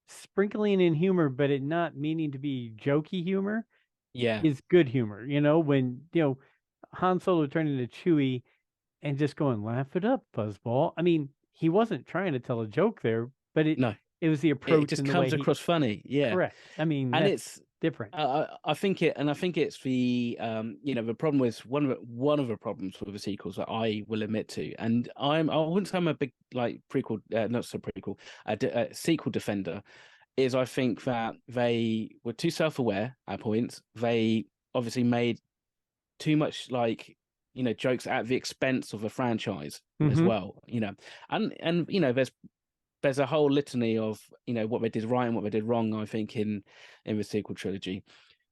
sprinkling in humor, but it not meaning to be jokey humor yeah, is good humor. When Han Solo turned into Chewie and just going, laugh it up, Fuzzball. I mean, he wasn't trying to tell a joke there, but it no, it was the it approach just and the way comes he across funny. Yeah, correct. I mean, and that's it's different. I think it's the the problem with one of the problems with the sequels that I will admit to, and I wouldn't say I'm a big like prequel, not so prequel, sequel defender. Is I think that they were too self-aware at points. They obviously made too much like jokes at the expense of the franchise as Mm-hmm. well. And there's a whole litany of what they did right and what they did wrong. I think in the sequel trilogy.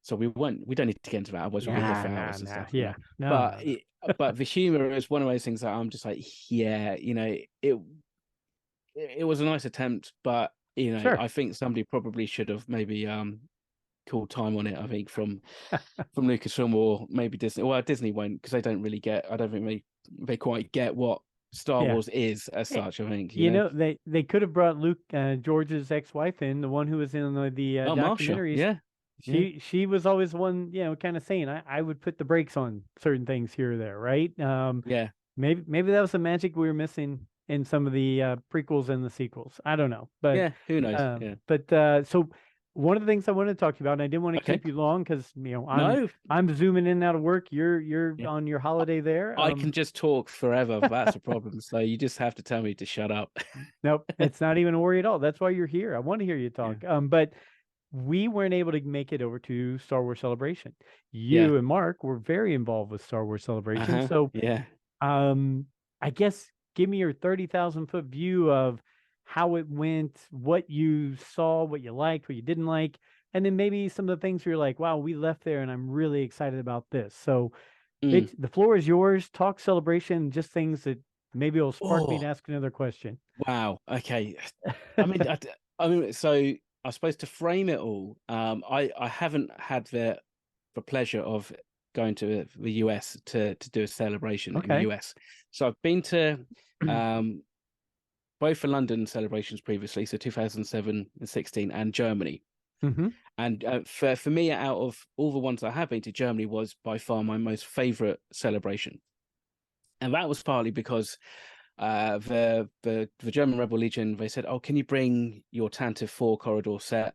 so we don't need to get into that, otherwise we'll be here for hours and stuff, you know. Yeah, no, But no, no. but the humor is one of those things that I'm just like, yeah, you know, it was a nice attempt, but you know, Sure. I think somebody probably should have maybe called time on it. I think from Lucasfilm or maybe Disney. Well, Disney won't, because they don't really get. I don't think they quite get what Star Yeah. Wars is as Eh, such. I think, you You know. know, they could have brought Luke, George's ex-wife in, the one who was in the Oh, Marsha, documentaries. yeah, yeah, She was always one, kind of saying I would put the brakes on certain things here or there, right? yeah. Maybe that was the magic we were missing in some of the prequels and the sequels. I don't know, Yeah, who knows? Yeah. so one of the things I wanted to talk to you about, and I didn't want to Okay. keep you long because No, I'm zooming in and out of work. You're yeah. on your holiday there. I can just talk forever. That's a problem. So you just have to tell me to shut up. Nope, it's not even a worry at all. That's why you're here. I want to hear you Yeah. talk. But we weren't able to make it over to Star Wars Celebration. Yeah. You and Mark were very involved with Star Wars Celebration. Uh-huh. So, Yeah. um, I guess give me your 30,000 foot view of how it went, what you saw, what you liked, what you didn't like, and then maybe some of the things you're like, wow, we left there and I'm really excited about this. So Mm. the floor is yours. Talk Celebration, just things that maybe will spark me to Oh, ask another question. wow. Okay. I mean, I mean, so I suppose to frame it all, I haven't had the pleasure of going to the US to do a celebration in the Okay. US. So I've been to um, both the London celebrations previously, so 2007 and 16, and Germany. Hmm. And for me, out of all the ones I have been to, Germany was by far my most favorite celebration. And that was partly because the German Rebel Legion, they said, "Oh, can you bring your Tantive 4 corridor set?"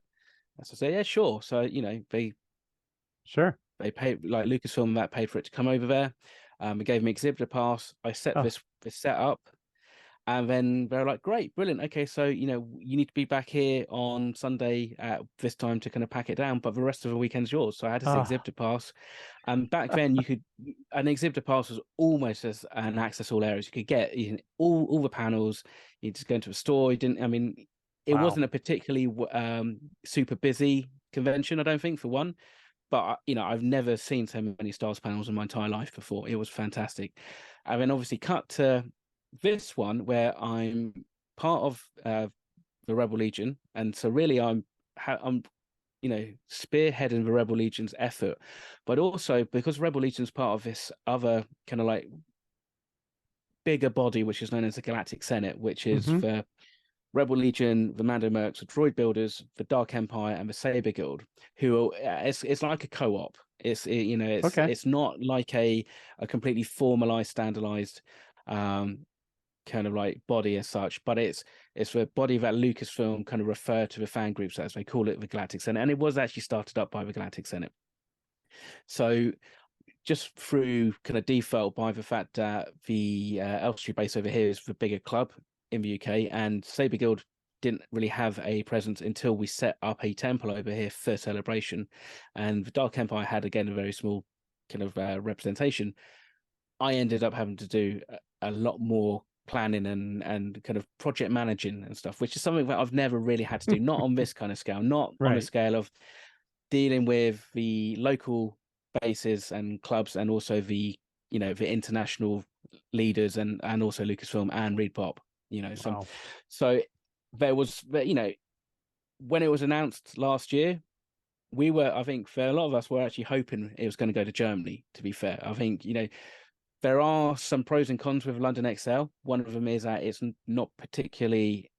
So I said, "Yeah, sure." So you know, Sure. they paid, like Lucasfilm, that paid for it to come over there. They gave me exhibitor pass. I set Oh, this set up, and then they're like, "Great, brilliant. Okay, so you know, you need to be back here on Sunday at this time to kind of pack it down, but the rest of the weekend's yours." So I had this ah, exhibitor pass. And back then, an exhibitor pass was almost as an access all areas. You could get, all the panels. You just go into a store. You didn't. I mean, it wow. wasn't a particularly super busy convention, I don't think, for one. But you know, I've never seen so many Stars panels in my entire life before. It was fantastic. And then obviously cut to this one where I'm part of the Rebel Legion, and so really I'm spearheading the Rebel Legion's effort, but also because Rebel Legion's part of this other kind of like bigger body, which is known as the Galactic Senate, which is Hmm. the Rebel Legion, the Mando Mercs, the Droid Builders, the Dark Empire, and the Saber Guild, who it's like a co-op. Okay. It's not like a completely formalized, standardized kind of like body as such, but it's the body that Lucasfilm kind of refer to the fan groups as. They call it the Galactic Senate, and it was actually started up by the Galactic Senate. So just through kind of default by the fact that the Elstree base over here is the bigger club in the UK, and Saber Guild didn't really have a presence until we set up a temple over here for celebration, and the Dark Empire had again a very small kind of representation. I ended up having to do a lot more planning and kind of project managing and stuff, which is something that I've never really had to do, not on this kind of scale, not on the Right. scale of dealing with the local bases and clubs, and also the international leaders, and also Lucasfilm and Reed Pop, Wow. so there was, when it was announced last year, we were, I think, for a lot of us, were actually hoping it was going to go to Germany, to be fair. I think, there are some pros and cons with London XL. One of them is that it's not particularly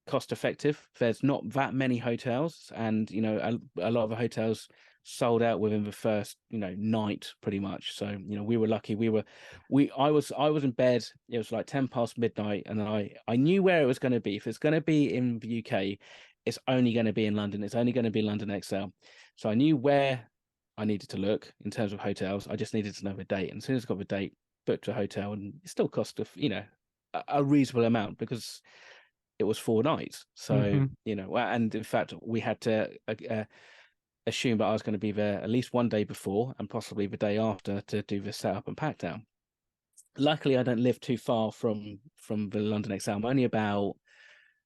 cost effective. There's not that many hotels, and a lot of the hotels sold out within the first night, pretty much. So we were lucky. I was in bed. It was like 10 past midnight, and I knew where it was going to be. If it's going to be in the UK, it's only going to be in London. It's only going to be London XL. So I knew where I needed to look in terms of hotels. I just needed to know the date, and as soon as I got the date, booked a hotel, and it still cost a reasonable amount because it was 4 nights. So Hmm. and in fact we had to assume that I was going to be there at least one day before and possibly the day after to do the setup and pack down. Luckily, I don't live too far from the London XL. I'm only about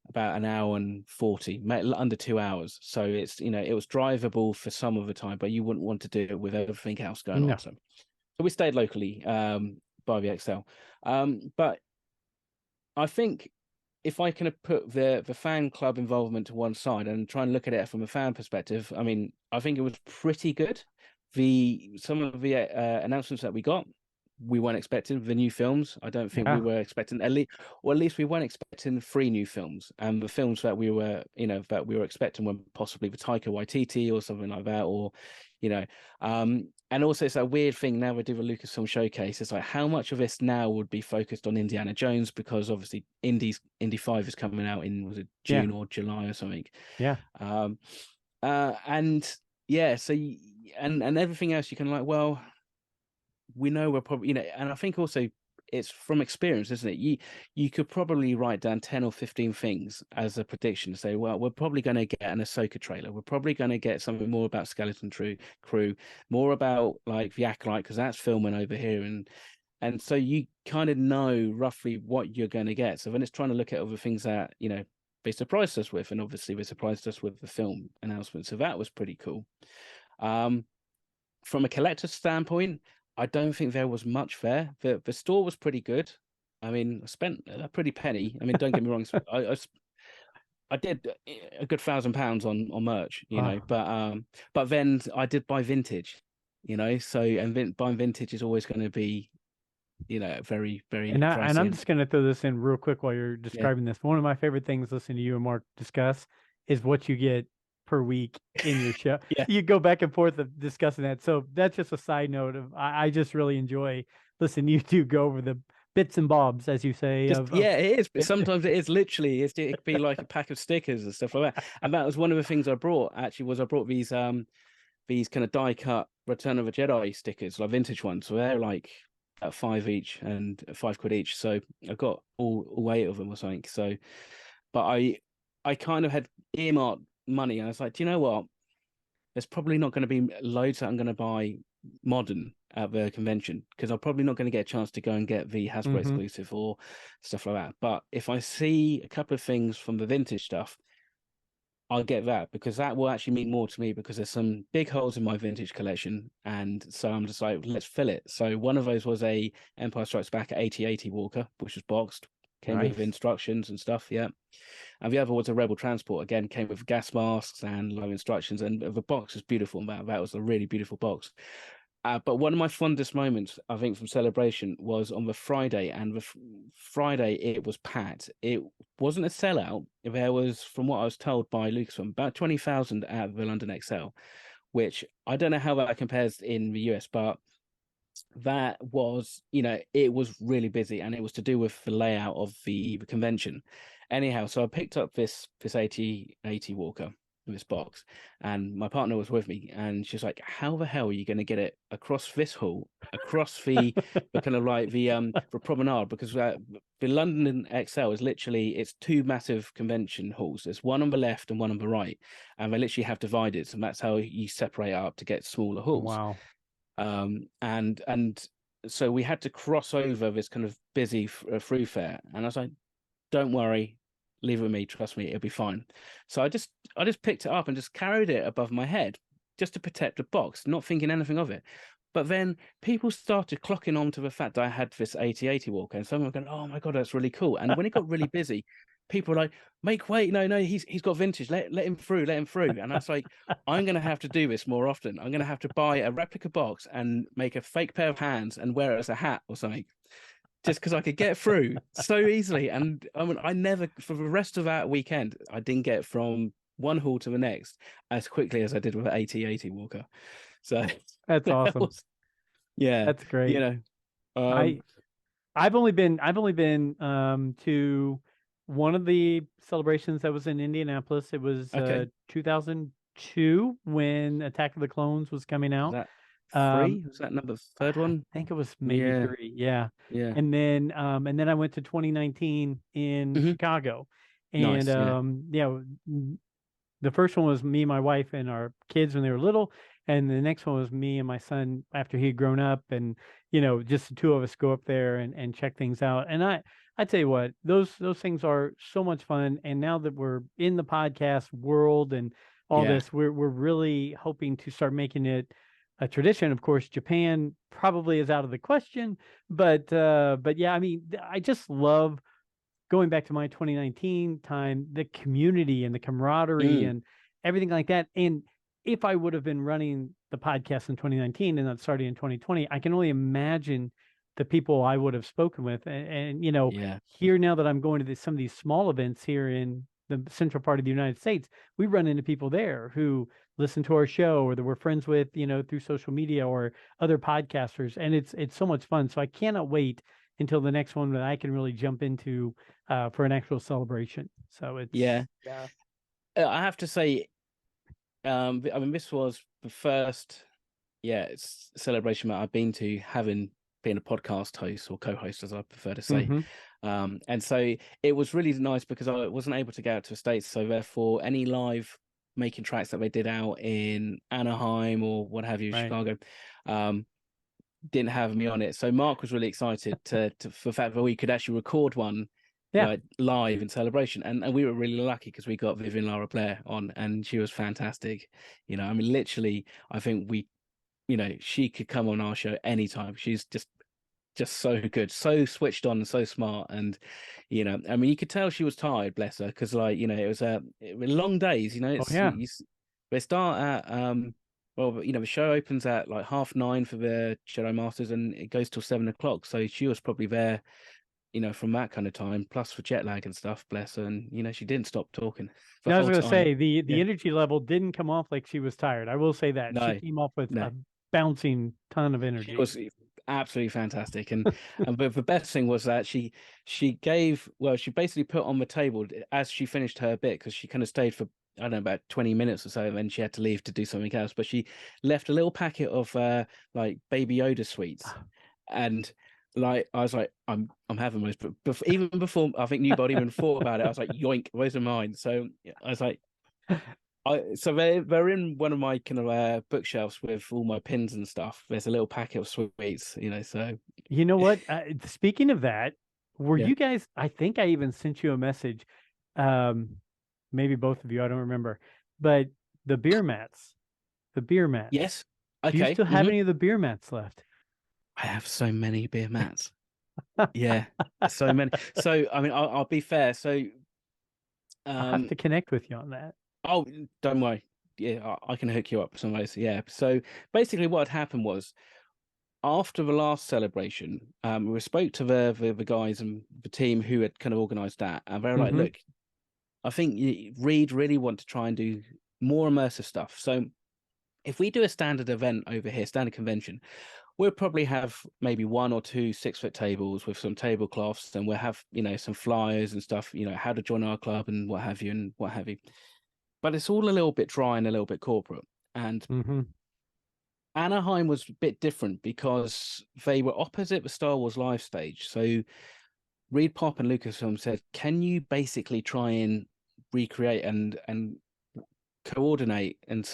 about an hour and 40, under 2 hours. So it's, it was drivable for some of the time, but you wouldn't want to do it with everything else going No. on. So we stayed locally by the XL. But I think if I can put the fan club involvement to one side and try and look at it from a fan perspective, I mean, I think it was pretty good. Some of the announcements that we got, we weren't expecting the new films. I don't think we Yeah. were expecting at least we weren't expecting 3 new films. And the films that we were, expecting were possibly the Taika Waititi or something like that, or, you know, and also it's a weird thing now we do the Lucasfilm showcase. It's like how much of this now would be focused on Indiana Jones, because obviously Indy 5 is coming out in, was it Yeah. June or July or something? Yeah. And yeah, so and everything else you can, like, well, we know we're probably, and I think also it's from experience, isn't it? You could probably write down 10 or 15 things as a prediction. Say, well, we're probably going to get an Ahsoka trailer. We're probably going to get something more about Skeleton Crew, more about like the Acolyte, because that's filming over here, and so you kind of know roughly what you're going to get. So then it's trying to look at other things that they surprised us with, and obviously they surprised us with the film announcement. So that was pretty cool. From a collector's standpoint, I don't think there was much there. The store was pretty good. I mean, I spent a pretty penny. I mean, don't get me wrong, I did a good £1,000 on merch, Wow. but then I did buy vintage, so buying vintage is always going to be, very, very And pricey. I'm just going to throw this in real quick while you're Yeah, describing this. One of my favorite things listening to you and Mark discuss is what you get per week in your show. yeah, You go back and forth of discussing that. So that's just a side note of I just really enjoy listening to you two go over the bits and bobs, as you say, just of yeah, it is. But sometimes it is literally, it could be like a pack of stickers and stuff like that. And that was one of the things I brought. Actually, was I brought these kind of die cut Return of the Jedi stickers, like vintage ones. So they're like at 5 each and £5 each. So I got all 8 of them or something. So, but I kind of had earmarked money, and I was like, do you know what? There's probably not going to be loads that I'm going to buy modern at the convention, because I'm probably not going to get a chance to go and get the Hasbro mm-hmm. exclusive or stuff like that. But if I see a couple of things from the vintage stuff, I'll get that, because that will actually mean more to me, because there's some big holes in my vintage collection. And so I'm just like, let's fill it. So one of those was a Empire Strikes Back 8080 Walker, which was boxed, came with Nice. instructions and stuff. Yeah. And the other was a Rebel Transport, again, came with gas masks and low instructions. And the box was beautiful. That was a really beautiful box. But one of my fondest moments, I think, from Celebration was on the Friday, and the Friday it was packed. It wasn't a sellout. There was, from what I was told by Lucasfilm, about 20,000 at the London XL, which I don't know how that compares in the US, but that was, it was really busy, and it was to do with the layout of the convention. Anyhow, so I picked up this 8080 Walker, this box, and my partner was with me, and she's like, how the hell are you going to get it across this hall, across the kind of like the promenade, because the London XL is literally, it's 2 massive convention halls. There's one on the left and one on the right, and they literally have divided, and that's how you separate up to get smaller halls. Wow. And so we had to cross over this kind of busy through fair, and I was like, don't worry, leave it with me, trust me, it'll be fine. So I just picked it up and just carried it above my head, just to protect the box, not thinking anything of it. But then people started clocking on to the fact that I had this 8080 Walker, and someone going, oh my god, that's really cool. And when it got really busy, people were like, make way, no, he's got vintage, let him through, let him through. And I was like, I'm going to have to do this more often. I'm going to have to buy a replica box and make a fake pair of hands and wear it as a hat or something, just because I could get through so easily. And I mean, I never, for the rest of that weekend, I didn't get from one hall to the next as quickly as I did with the 8080 Walker. So That's that awesome. was, yeah, That's great. um, I've only been to one of the celebrations that was in Indianapolis. It was okay. 2002 when Attack of the Clones was coming Was out. that Um, 3? Was that number third I one? think it was maybe Yeah, 3. Yeah. yeah. And then I went to 2019 in Hmm. Chicago. And Nice, yeah. yeah, the first one was me, my wife, and our kids when they were little, and the next one was me and my son after he had grown up, and just the two of us go up there and check things out. And I tell you what, those things are so much fun. And now that we're in the podcast world and all Yeah. this, we're really hoping to start making it a tradition. Of course, Japan probably is out of the question, but yeah, I mean, I just love going back to my 2019 time, the community and the camaraderie Mm, and everything like that. And if I would have been running the podcast in 2019 and not starting in 2020, I can only imagine the people I would have spoken with. And yeah. here now that I'm going to some of these small events here in the central part of the United States, we run into people there who listen to our show or that we're friends with, through social media or other podcasters. And it's so much fun. So I cannot wait until the next one that I can really jump into for an actual celebration. So Yeah. yeah. I have to say, I mean, this was the first, it's celebration that I've been to, having been a podcast host, or co-host, as I prefer to say. Mm-hmm. And so it was really nice because I wasn't able to get out to the States. So therefore, any live making tracks that they did out in Anaheim or what have you, Right. Chicago, um, didn't have me on it. So Mark was really excited for the fact that we could actually record one Yeah. like live in celebration, and we were really lucky because we got Vivian Lara Blair on, and she was fantastic. I mean, literally, I think she could come on our show anytime. She's just so good, so switched on, and so smart. And I mean, you could tell she was tired, bless her, because it were long days. Oh yeah. They start at well, the show opens at like 9:30 for the Shadow Masters, and it goes till 7 o'clock. So she was probably there, from that kind of time, plus for jet lag and stuff, bless her. And she didn't stop talking the Now, I was whole going to time. say the Yeah. energy level didn't come off like she was tired. I will say that she No, came off with no. a bouncing ton of She energy. was absolutely fantastic, and but the best thing was that she gave, well, she basically put on the table as she finished her bit, because she kind of stayed for, I don't know, about 20 minutes or so, and then she had to leave to do something else. But she left a little packet of like Baby Yoda sweets, and like I was like, I'm having those, but even before I think Newbody even thought about it, I was like, yoink, those are mine. So I was like, so they're in one of my kind of bookshelves with all my pins and stuff. There's a little packet of sweets, so You know what? Speaking of that, were yeah. you guys? I think I even sent you a message. Um, Maybe both of you. I don't remember. But the beer mats, the beer mats. Yes. Do you Okay. still have any of the beer mats left? I have so many beer mats. Yeah, so many. So I mean, I'll be fair. So I'll have um, to connect with you on that. oh, don't worry. Yeah, I can hook you up with some of those. Yeah. So basically, what had happened was, after the last celebration, we spoke to the guys and the team who had kind of organised that, and they were like, Mm-hmm. "Look, I think Reed really want to try and do more immersive stuff. So if we do a standard event over here, standard convention, we'll probably have maybe 1 or 2 6-foot tables with some tablecloths, and we'll have some flyers and stuff, how to join our club and what have you and what have you. But it's all a little bit dry and a little bit corporate. And Mm-hmm. Anaheim was a bit different because they were opposite the Star Wars live stage. So Reed Pop and Lucasfilm said, "Can you basically try and recreate and coordinate and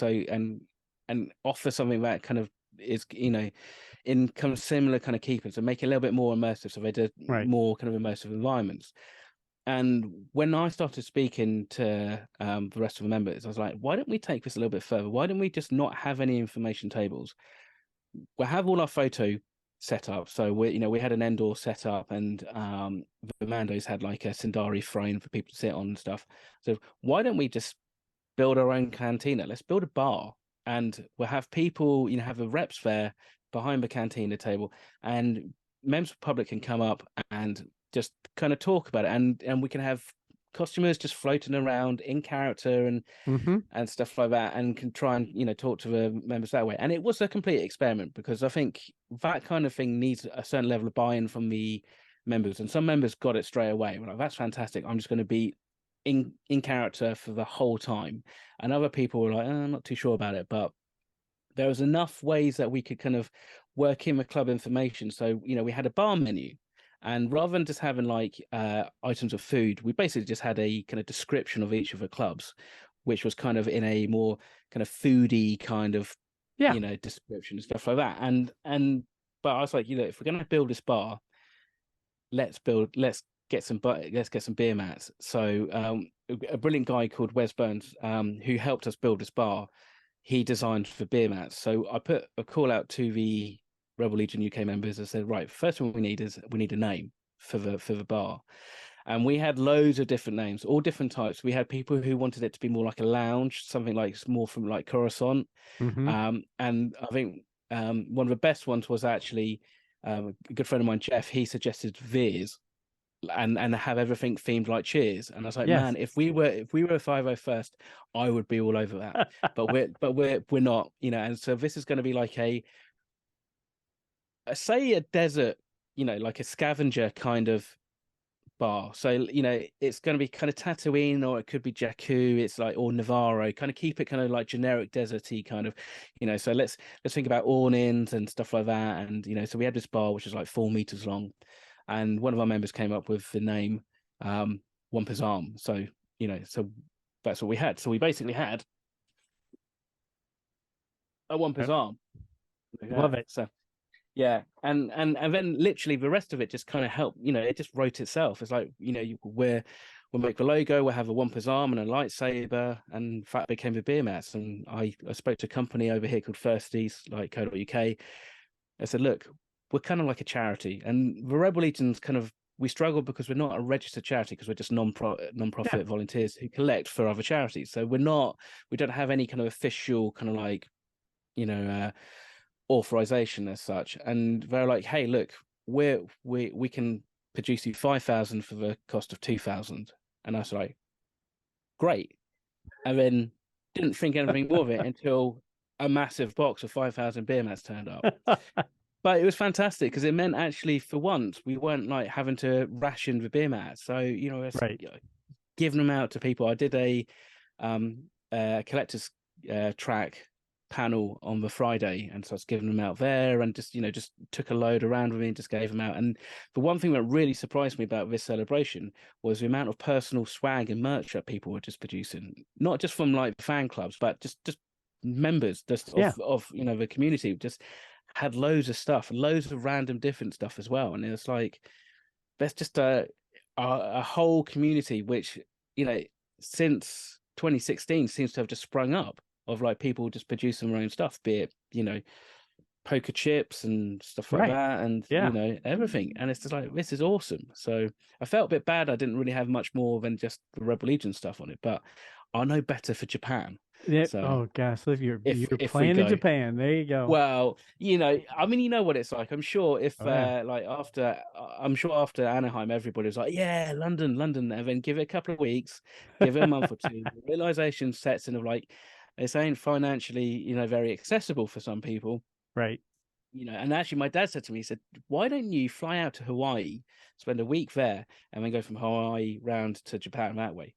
offer something that kind of is in kind of similar kind of keepers, and make it a little bit more immersive?" So they did Right. more kind of immersive environments. And when I started speaking to the rest of the members, I was like, why don't we take this a little bit further? Why don't we just not have any information tables? We'll have all our photo set up. So we had an Endor set up, and the Mandos had like a Sindari throne for people to sit on and stuff. So why don't we just build our own cantina? Let's build a bar, and we'll have people, have a reps there behind the cantina table, and members of the public can come up and just kind of talk about it, and we can have costumers just floating around in character Mm-hmm. and stuff like that, and can try and talk to the members that way. And it was a complete experiment, because I think that kind of thing needs a certain level of buy-in from the members, and some members got it straight away. We're like, that's fantastic, I'm just going to be in character for the whole time. And other people were like, I'm not too sure about it. But there was enough ways that we could kind of work in the club information. So we had a bar menu, and rather than just having like items of food, we basically just had a kind of description of each of the clubs, which was kind of in a more kind of foodie kind of Yeah. description and stuff like that. And but I was like, if we're going to build this bar, let's let's get some beer mats. So a brilliant guy called Wes Burns, who helped us build this bar, he designed for beer mats. So I put a call out to the Rebel Legion UK members. I said, right, first one we need a name for the bar. And we had loads of different names, all different types. We had people who wanted it to be more like a lounge, something like more from like Coruscant. Mm-hmm. And I think one of the best ones was actually a good friend of mine, Jeff. He suggested Veers, and have everything themed like Cheers. And I was like, Yes. man, if we were a 501st, I would be all over that. But we're not, you know. And so this is going to be like say a desert, you know, like a scavenger kind of bar. So, you know, it's going to be kind of Tatooine, or it could be Jakku. It's like, or Navarro. Kind of keep it kind of like generic deserty kind of, you know. So let's think about awnings and stuff like that. And you know, so we had this bar which is like 4 meters long, and one of our members came up with the name Wampus Arm. So you know, so that's what we had. So we basically had a Wampus Arm. Love it. So yeah, and then literally the rest of it just kind of helped. You know, it just wrote itself. It's like, you know, we'll make the logo, we'll have a Wampus arm and a lightsaber, and that became the beer mats. And I spoke to a company over here called Thirsties, like co.uk. I said, look, we're kind of like a charity, and the Rebel Legion's kind of, we struggle because we're not a registered charity, because we're just non-profit volunteers who collect for other charities. So we don't have any kind of official kind of like, you know, authorization as such. And they're like, hey, look, we can produce you 5,000 for the cost of 2,000. And I was like, great. And then didn't think anything more of it until a massive box of 5,000 beer mats turned up. But it was fantastic because it meant actually for once we weren't like having to ration the beer mats. So, you know, Right. giving them out to people. I did a collector's track panel on the Friday, and so I was giving them out there, and just, you know, just took a load around with me and just gave them out. And the one thing that really surprised me about this celebration was the amount of personal swag and merch that people were just producing, not just from like fan clubs, but just members just of you know, the community just had loads of stuff, loads of random different stuff as well. And it was like, there's just a whole community which, you know, since 2016 seems to have just sprung up, of like people just producing their own stuff, be it, you know, poker chips and stuff like that, and you know, everything. And it's just like, this is awesome. So I felt a bit bad I didn't really have much more than just the Rebel Legion stuff on it, but I know better for Japan. Yeah. So Oh gosh, so if you're if we playing in go, Japan, there you go. well, you know, I mean, you know what it's like. I'm sure if Oh yeah. I'm sure after Anaheim, everybody was like, yeah, London, London. And then give it a couple of weeks, give it a month or two, the realization sets in of like, this ain't financially, you know, very accessible for some people. Right. You know, and actually my dad said to me, he said, why don't you fly out to Hawaii, spend a week there, and then go from Hawaii round to Japan that way?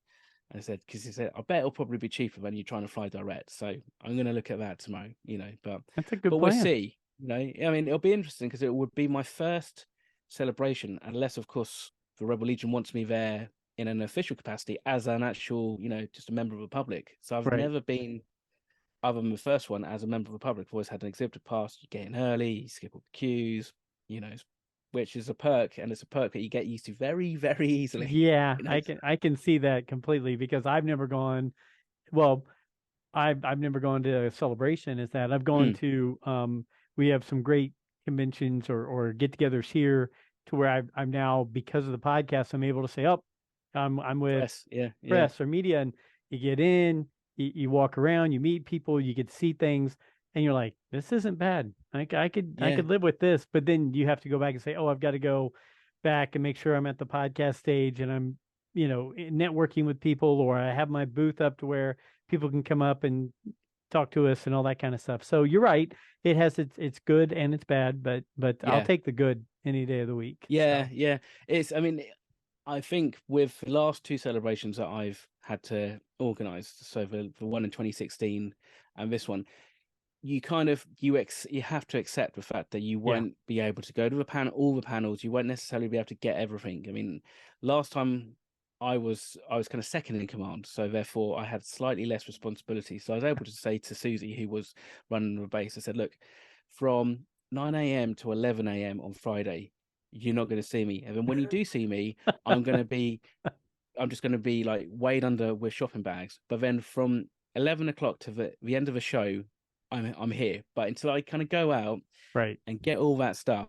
I said, because he said, I bet it'll probably be cheaper than you trying to fly direct. So I'm going to look at that tomorrow, you know, That's a good we'll plan. see, you know. I mean, it'll be interesting because it would be my first celebration, unless, of course, the Rebel Legion wants me there in an official capacity as an actual, you know, just a member of the public. So I've Right. never been, other than the first one, as a member of the public. I've always had an exhibitor pass. You get in early, you skip all the queues, you know, which is a perk, and it's a perk that you get used to very, very easily. Yeah, You know? I can see that completely because I've never gone. Well, I've never gone to a celebration. Is that I've gone to we have some great conventions or get-togethers here to where I'm now, because of the podcast, I'm able to say, oh, I'm with Press, yeah, press or media, and you get in, you walk around, you meet people, you get to see things, and you're like, this isn't bad. I could live with this. But then you have to go back and say, oh, I've got to go back and make sure I'm at the podcast stage and I'm, you know, networking with people, or I have my booth up to where people can come up and talk to us and all that kind of stuff. So you're right. It has its good and its bad, but I'll take the good any day of the week. Yeah. It's, I mean, I think with the last two celebrations that I've had to organize, so the one in 2016 and this one, you kind of you have to accept the fact that you won't be able to go to all the panels. You won't necessarily be able to get everything. I mean, last time I was kind of second in command, so therefore I had slightly less responsibility. So I was able to say to Susie, who was running the base, I said, look, from 9 a.m. to 11 a.m. on Friday, you're not going to see me. And then when you do see me, I'm going to be, I'm just going to be like weighed under with shopping bags. But then from 11 o'clock to the end of the show, I'm here. But until I kind of go out Right. and get all that stuff,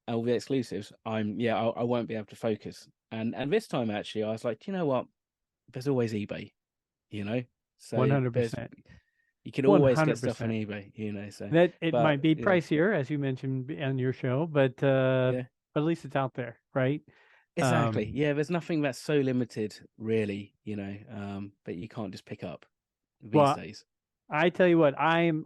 all the exclusives, I won't be able to focus. And this time actually, I was like, you know what? There's always eBay, you know. So there's 100%. you can always get stuff on 100%. eBay, you know. So, That it but might be yeah, pricier, as you mentioned on your show, yeah, but at least it's out there, right? exactly. Yeah, there's nothing that's so limited, really, you know, that you can't just pick up these Well, days. I tell you what, I'm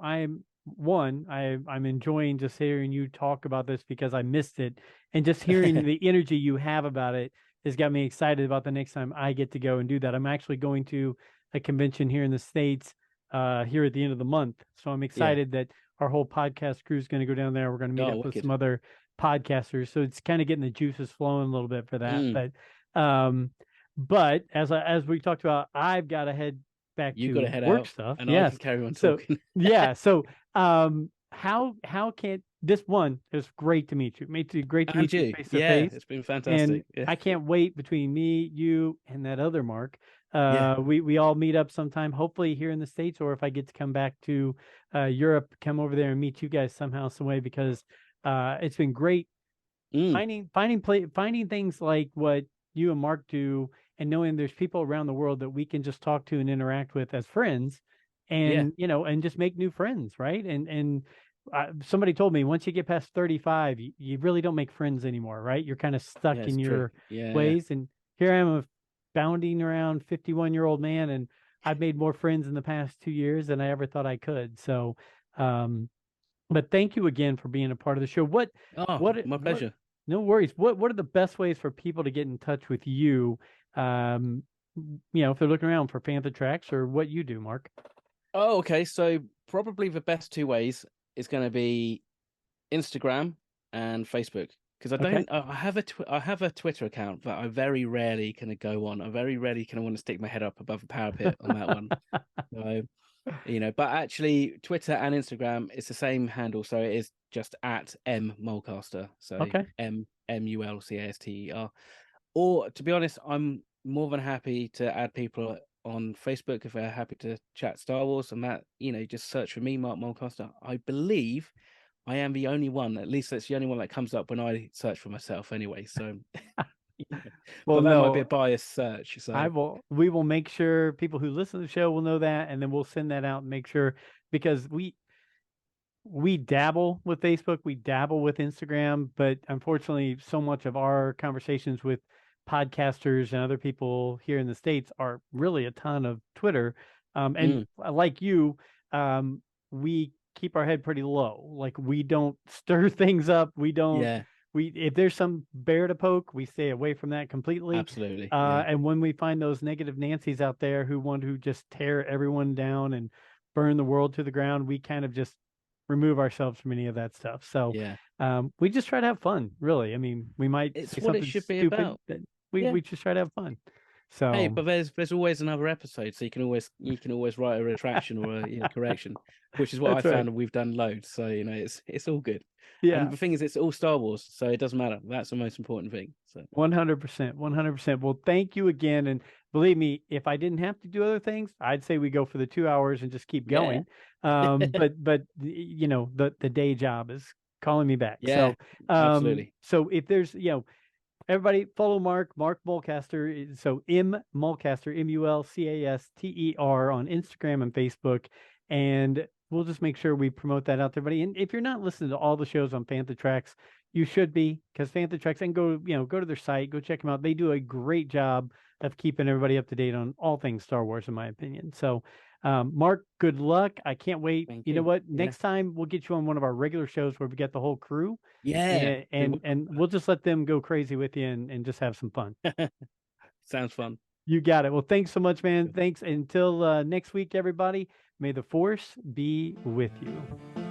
enjoying just hearing you talk about this because I missed it, and just hearing the energy you have about it has got me excited about the next time I get to go and do that. I'm actually going to a convention here in the States here at the end of the month, so I'm Yeah. excited that our whole podcast crew is going to go down there. We're going to meet Oh, up with some wicked. other podcasters, so it's kind of getting the juices flowing a little bit for that. Mm, Um, but as we talked about, I've got to head back you got to to head work out, stuff. and I can Yes. carry on So talking. yeah. So how can this one? It was great to meet you. Great to And meet you you, face to yeah, face. it's been And fantastic. Yeah, I can't wait between me, you, and that other Mark. yeah. We all meet up sometime, hopefully here in the States, or if I get to come back to Europe, come over there and meet you guys somehow, some way, because it's been great Mm, finding things like what you and Mark do, and knowing there's people around the world that we can just talk to and interact with as friends, yeah, and and just make new friends, right? And somebody told me once you get past 35, you really don't make friends anymore, right? You're kind of yeah. stuck It's in true. your Yeah, yeah. ways. And here I am, a bounding around 51-year-old man, and I've made more friends in the past 2 years than I ever thought I could. So, um, but thank you again for being a part of the show. Oh, my What? pleasure. No worries. What are the best ways for people to get in touch with you? Um, if they're looking around for Fantha Tracks or what you do, Mark. Oh, okay. So probably the best two ways is going to be Instagram and Facebook, because Okay. I have a Twitter account that I very rarely kind of go on. I very rarely kind of want to stick my head up above the parapet on that one. So, you know, but actually Twitter and Instagram is the same handle, so it is just at M Mulcaster. So Okay. MMulcaster. Or to be honest, I'm more than happy to add people on Facebook if they're happy to chat Star Wars, and that, you know, just search for me, Mark Mulcaster. I believe I am the only one, at least that's the only one that comes up when I search for myself anyway. So, Well, but that might be a no, biased search. So, we will make sure people who listen to the show will know that, and then we'll send that out and make sure, because we dabble with Facebook, we dabble with Instagram, but unfortunately, so much of our conversations with podcasters and other people here in the States are really a ton of Twitter. And mm, like you, we keep our head pretty low. Like, we don't stir things up. yeah, If there's some bear to poke, we stay away from that completely. absolutely. Yeah. And when we find those negative Nancy's out there who want to just tear everyone down and burn the world to the ground, we kind of just remove ourselves from any of that stuff. So Yeah. we just try to have fun, really. I mean, we might It's say what it something should be stupid, about. but Yeah. we just try to have fun. Hey, So but there's always another episode, so you can always write a retraction or a, you know, correction, which is what I that's right. found, and we've done loads. So, you know, it's all good. And Yeah. the thing is, it's all Star Wars, so it doesn't matter. That's the most important thing. So 100%. 100%. Well, thank you again. And believe me, if I didn't have to do other things, I'd say we go for the 2 hours and just keep yeah, going. But the day job is calling me back. yeah, absolutely. So if there's, everybody follow Mark Mulcaster. So M Mulcaster, Mulcaster on Instagram and Facebook. And we'll just make sure we promote that out to everybody. And if you're not listening to all the shows on Fantha Tracks, you should be, because Fantha Tracks, and go to their site, go check them out. They do a great job of keeping everybody up to date on all things Star Wars, in my opinion. So, Mark, good luck. I can't wait. Thank You know you. what? Yeah, Next time we'll get you on one of our regular shows where we get the whole crew, yeah. and We we'll just let them go crazy with you and just have some fun. sounds fun. You got it. Well, thanks so much, man. Thanks. Until next week, everybody. May the force be with you.